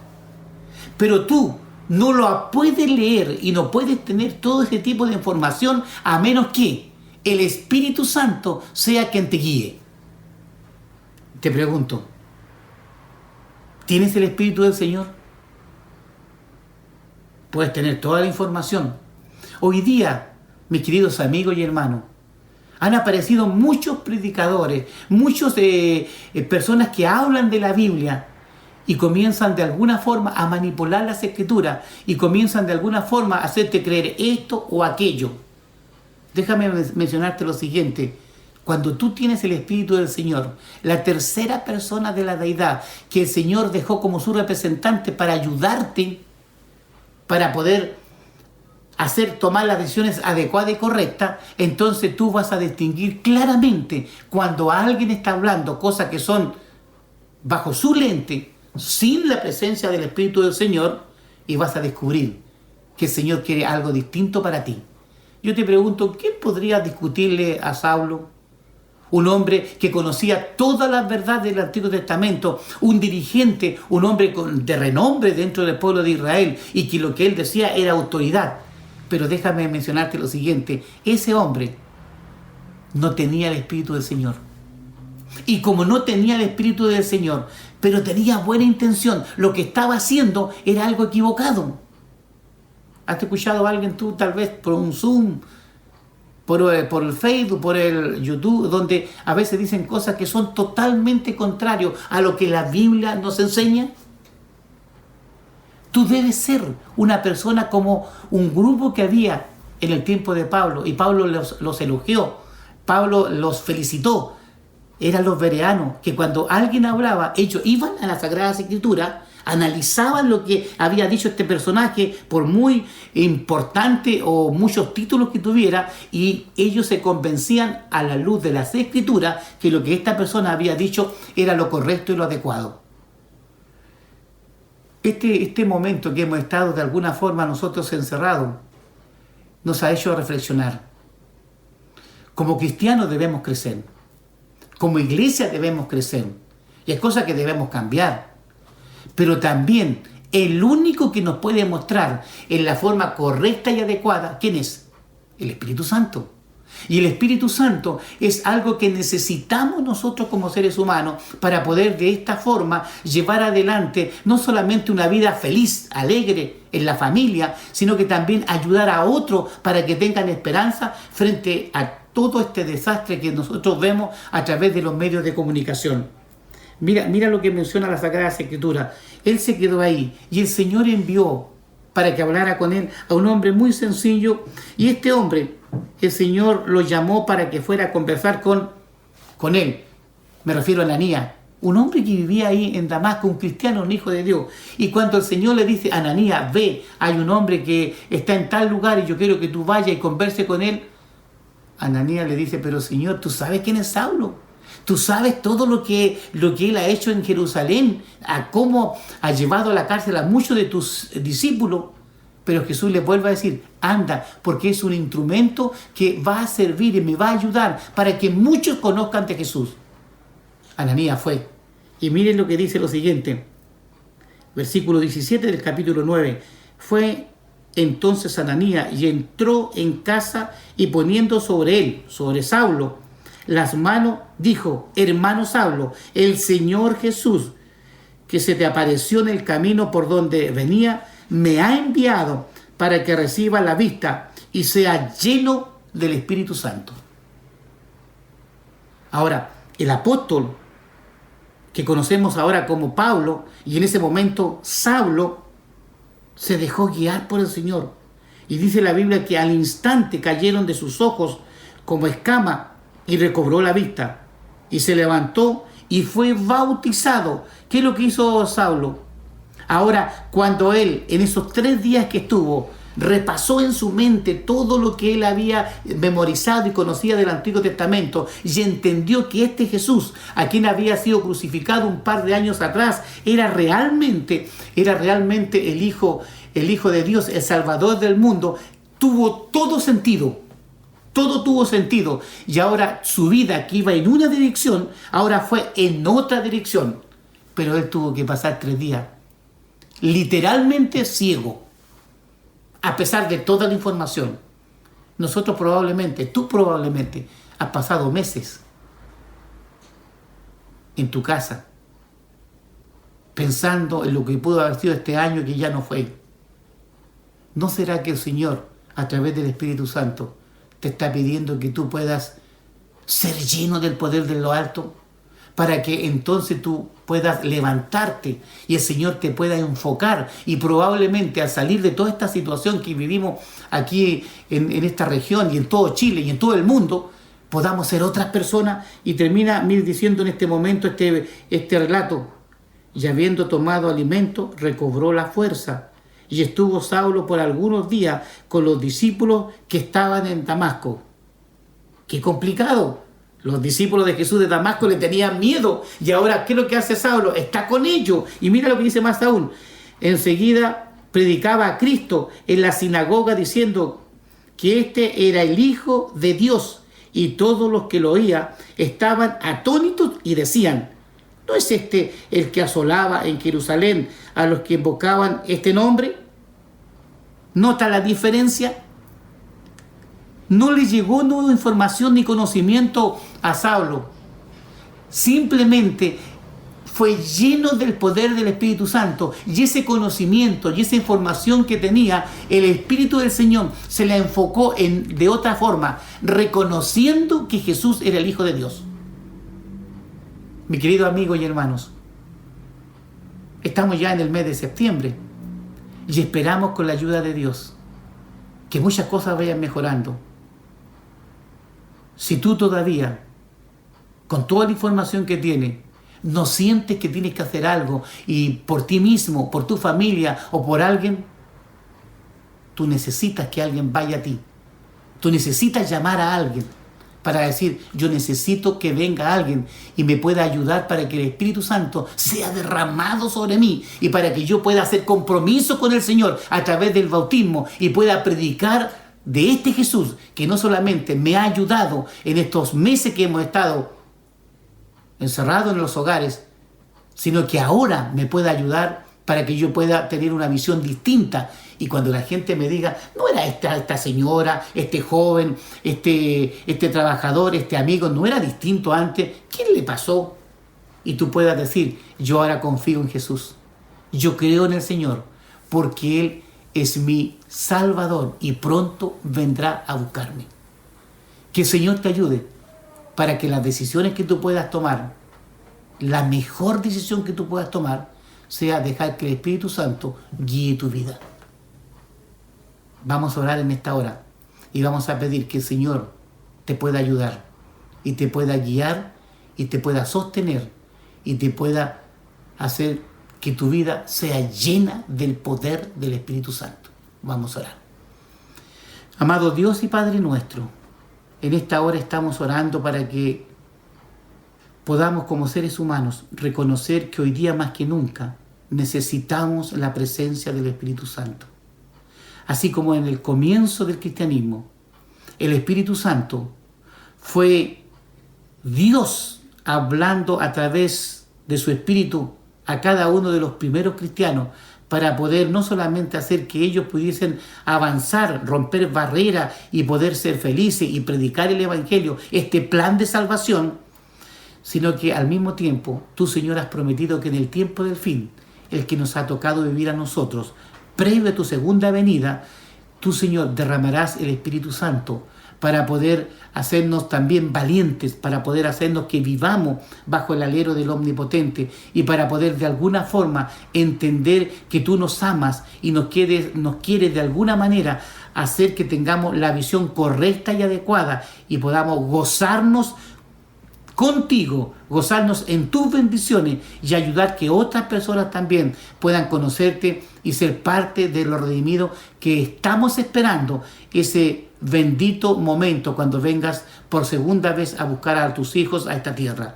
Speaker 9: Pero tú no lo puedes leer y no puedes tener todo ese tipo de información a menos que el Espíritu Santo sea quien te guíe. Te pregunto, ¿tienes el Espíritu del Señor? Puedes tener toda la información. Hoy día, mis queridos amigos y hermanos, han aparecido muchos predicadores, muchas personas que hablan de la Biblia y comienzan de alguna forma a manipular las Escrituras y comienzan de alguna forma a hacerte creer esto o aquello. Déjame mencionarte lo siguiente. Cuando tú tienes el Espíritu del Señor, la tercera persona de la deidad que el Señor dejó como su representante para ayudarte, para poder tomar las decisiones adecuadas y correctas, entonces tú vas a distinguir claramente cuando alguien está hablando cosas que son bajo su lente, sin la presencia del Espíritu del Señor, y vas a descubrir que el Señor quiere algo distinto para ti. Yo te pregunto, ¿qué podría discutirle a Saulo? Un hombre que conocía todas las verdades del Antiguo Testamento, un dirigente, un hombre de renombre dentro del pueblo de Israel, y que lo que él decía era autoridad. Pero déjame mencionarte lo siguiente, ese hombre no tenía el Espíritu del Señor. Y como no tenía el Espíritu del Señor, pero tenía buena intención, lo que estaba haciendo era algo equivocado. ¿Has escuchado a alguien tú tal vez por un Zoom, por el Facebook, por el YouTube, donde a veces dicen cosas que son totalmente contrarias a lo que la Biblia nos enseña? Tú debes ser una persona como un grupo que había en el tiempo de Pablo, y Pablo los elogió, Pablo los felicitó. Eran los bereanos, que cuando alguien hablaba, ellos iban a las Sagradas Escrituras, analizaban lo que había dicho este personaje, por muy importante o muchos títulos que tuviera, y ellos se convencían a la luz de las Escrituras que lo que esta persona había dicho era lo correcto y lo adecuado. Este momento que hemos estado de alguna forma nosotros encerrados nos ha hecho reflexionar. Como cristianos debemos crecer. Como iglesia debemos crecer. Y hay cosas que debemos cambiar. Pero también el único que nos puede mostrar en la forma correcta y adecuada, ¿quién es? El Espíritu Santo. Y el Espíritu Santo es algo que necesitamos nosotros como seres humanos para poder de esta forma llevar adelante no solamente una vida feliz, alegre en la familia, sino que también ayudar a otros para que tengan esperanza frente a todo este desastre que nosotros vemos a través de los medios de comunicación. Mira lo que menciona la Sagrada Escritura. Él se quedó ahí y el Señor envió para que hablara con él a un hombre muy sencillo, y este hombre, el Señor lo llamó para que fuera a conversar con él. Me refiero a Ananías, un hombre que vivía ahí en Damasco, un cristiano, un hijo de Dios. Y cuando el Señor le dice, Ananías, ve, hay un hombre que está en tal lugar y yo quiero que tú vayas y converse con él. Ananías le dice, pero Señor, ¿tú sabes quién es Saulo? Tú sabes todo lo que él ha hecho en Jerusalén, a cómo ha llevado a la cárcel a muchos de tus discípulos. Pero Jesús le vuelve a decir, anda, porque es un instrumento que va a servir y me va a ayudar para que muchos conozcan de Jesús. Ananías fue. Y miren lo que dice lo siguiente. Versículo 17 del capítulo 9. Fue entonces Ananías y entró en casa y poniendo sobre él, sobre Saulo, las manos, dijo, hermano Saulo, el Señor Jesús, que se te apareció en el camino por donde venía, me ha enviado para que reciba la vista y sea lleno del Espíritu Santo. Ahora, el apóstol que conocemos ahora como Pablo, y en ese momento Saulo, se dejó guiar por el Señor. Y dice la Biblia que al instante cayeron de sus ojos como escama y recobró la vista. Y se levantó y fue bautizado. ¿Qué es lo que hizo Saulo? Ahora, cuando él, en esos 3 días que estuvo, repasó en su mente todo lo que él había memorizado y conocía del Antiguo Testamento y entendió que este Jesús, a quien había sido crucificado un par de años atrás, era realmente el Hijo de Dios, el Salvador del mundo, tuvo todo sentido. Todo tuvo sentido. Y ahora su vida, que iba en una dirección, ahora fue en otra dirección. Pero él tuvo que pasar 3 días literalmente ciego, a pesar de toda la información. Nosotros probablemente, tú probablemente, has pasado meses en tu casa pensando en lo que pudo haber sido este año que ya no fue. ¿No será que el Señor, a través del Espíritu Santo, te está pidiendo que tú puedas ser lleno del poder de lo alto, para que entonces tú puedas levantarte y el Señor te pueda enfocar, y probablemente al salir de toda esta situación que vivimos aquí en esta región y en todo Chile y en todo el mundo, podamos ser otras personas? Y termina diciendo en este momento este relato: y habiendo tomado alimento, recobró la fuerza, y estuvo Saulo por algunos días con los discípulos que estaban en Damasco. ¡Qué complicado! Los discípulos de Jesús de Damasco le tenían miedo, y ahora, ¿qué es lo que hace Saulo? Está con ellos. Y mira lo que dice más aún: enseguida predicaba a Cristo en la sinagoga, diciendo que este era el Hijo de Dios, y todos los que lo oían estaban atónitos y decían: ¿no es este el que asolaba en Jerusalén a los que invocaban este nombre? ¿Nota la diferencia? No le llegó nueva información ni conocimiento a Saulo. Simplemente fue lleno del poder del Espíritu Santo, y ese conocimiento y esa información que tenía, el Espíritu del Señor se la enfocó de otra forma, reconociendo que Jesús era el Hijo de Dios. Mi querido amigo y hermanos, estamos ya en el mes de septiembre y esperamos, con la ayuda de Dios, que muchas cosas vayan mejorando. Si tú todavía, con toda la información que tienes, no sientes que tienes que hacer algo, y por ti mismo, por tu familia o por alguien, tú necesitas que alguien vaya a ti. Tú necesitas llamar a alguien para decir: yo necesito que venga alguien y me pueda ayudar para que el Espíritu Santo sea derramado sobre mí, y para que yo pueda hacer compromiso con el Señor a través del bautismo y pueda predicar de este Jesús, que no solamente me ha ayudado en estos meses que hemos estado encerrados en los hogares, sino que ahora me puede ayudar para que yo pueda tener una visión distinta. Y cuando la gente me diga: no era esta señora, este joven, este trabajador, este amigo, no era distinto antes, ¿qué le pasó? Y tú puedas decir: yo ahora confío en Jesús, yo creo en el Señor, porque Él es mi Salvador y pronto vendrá a buscarme. Que el Señor te ayude para que las decisiones que tú puedas tomar, la mejor decisión que tú puedas tomar, sea dejar que el Espíritu Santo guíe tu vida. Vamos a orar en esta hora y vamos a pedir que el Señor te pueda ayudar y te pueda guiar y te pueda sostener y te pueda hacer que tu vida sea llena del poder del Espíritu Santo. Vamos a orar. Amado Dios y Padre nuestro, en esta hora estamos orando para que podamos, como seres humanos, reconocer que hoy día más que nunca necesitamos la presencia del Espíritu Santo. Así como en el comienzo del cristianismo, el Espíritu Santo fue Dios hablando a través de su Espíritu a cada uno de los primeros cristianos, para poder no solamente hacer que ellos pudiesen avanzar, romper barreras y poder ser felices y predicar el Evangelio, este plan de salvación, sino que al mismo tiempo tú, Señor, has prometido que en el tiempo del fin, el que nos ha tocado vivir a nosotros, previo a tu segunda venida, tú, Señor, derramarás el Espíritu Santo para poder hacernos también valientes, para poder hacernos que vivamos bajo el alero del Omnipotente y para poder de alguna forma entender que tú nos amas y nos quieres de alguna manera hacer que tengamos la visión correcta y adecuada y podamos gozarnos contigo, gozarnos en tus bendiciones y ayudar que otras personas también puedan conocerte y ser parte de los redimidos que estamos esperando ese bendito momento cuando vengas por segunda vez a buscar a tus hijos a esta tierra.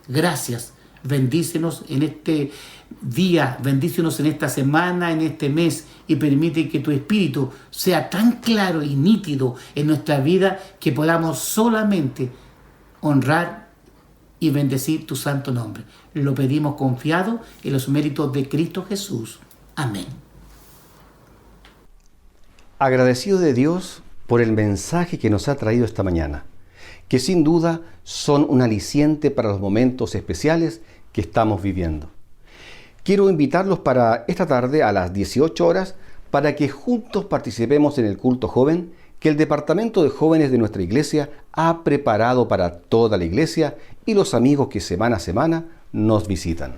Speaker 9: Gracias, bendícenos en este día, bendícenos en esta semana, en este mes y permite que tu espíritu sea tan claro y nítido en nuestra vida que podamos solamente honrar y bendecir tu santo nombre. Lo pedimos confiado en los méritos de Cristo Jesús. Amén.
Speaker 1: Agradecido de Dios por el mensaje que nos ha traído esta mañana, que sin duda son un aliciente para los momentos especiales que estamos viviendo. Quiero invitarlos para esta tarde a las 18 horas para que juntos participemos en el culto joven que el Departamento de Jóvenes de nuestra iglesia ha preparado para toda la iglesia y los amigos que semana a semana nos visitan.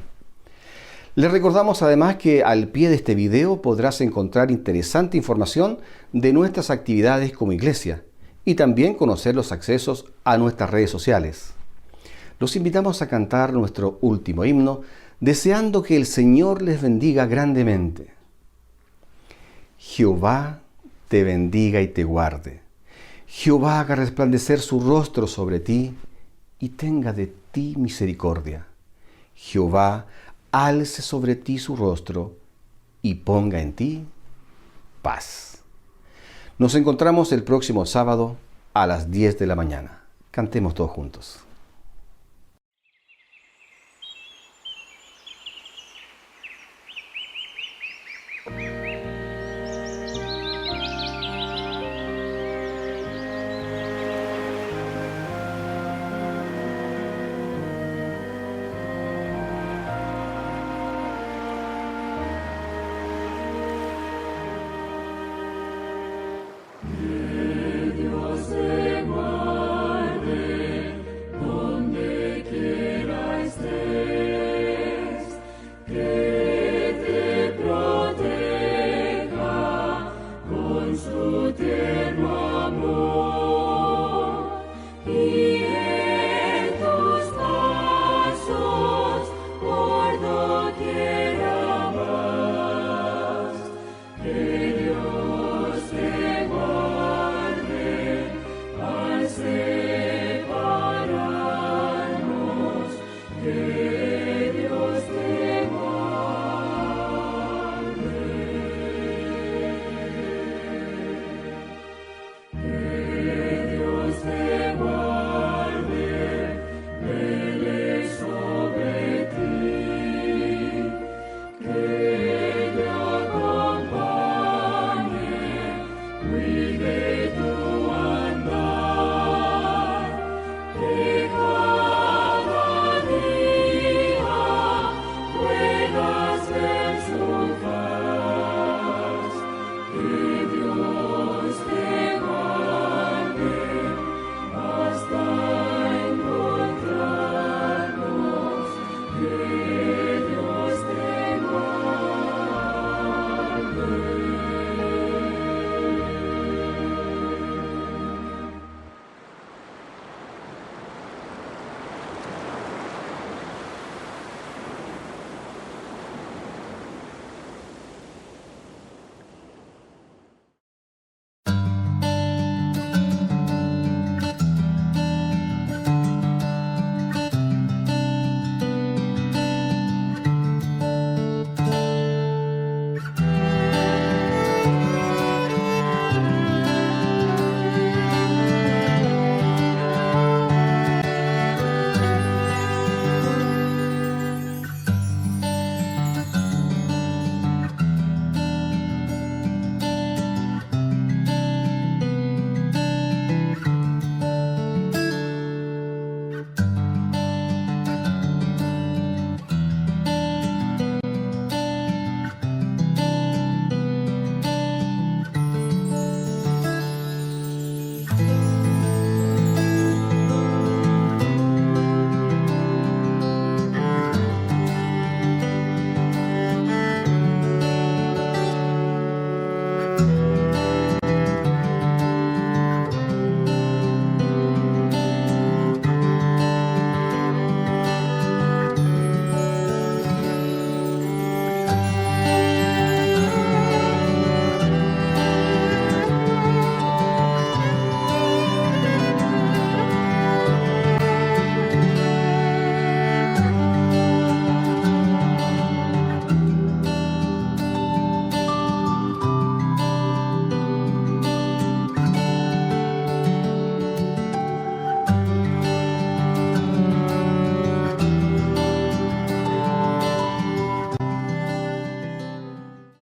Speaker 1: Les recordamos además que al pie de este video podrás encontrar interesante información de nuestras actividades como iglesia y también conocer los accesos a nuestras redes sociales. Los invitamos a cantar nuestro último himno, deseando que el Señor les bendiga grandemente. Jehová te bendiga y te guarde. Jehová haga resplandecer su rostro sobre ti y tenga de ti misericordia. Jehová alce sobre ti su rostro y ponga en ti paz. Nos encontramos el próximo sábado a las 10 de la mañana. Cantemos todos juntos.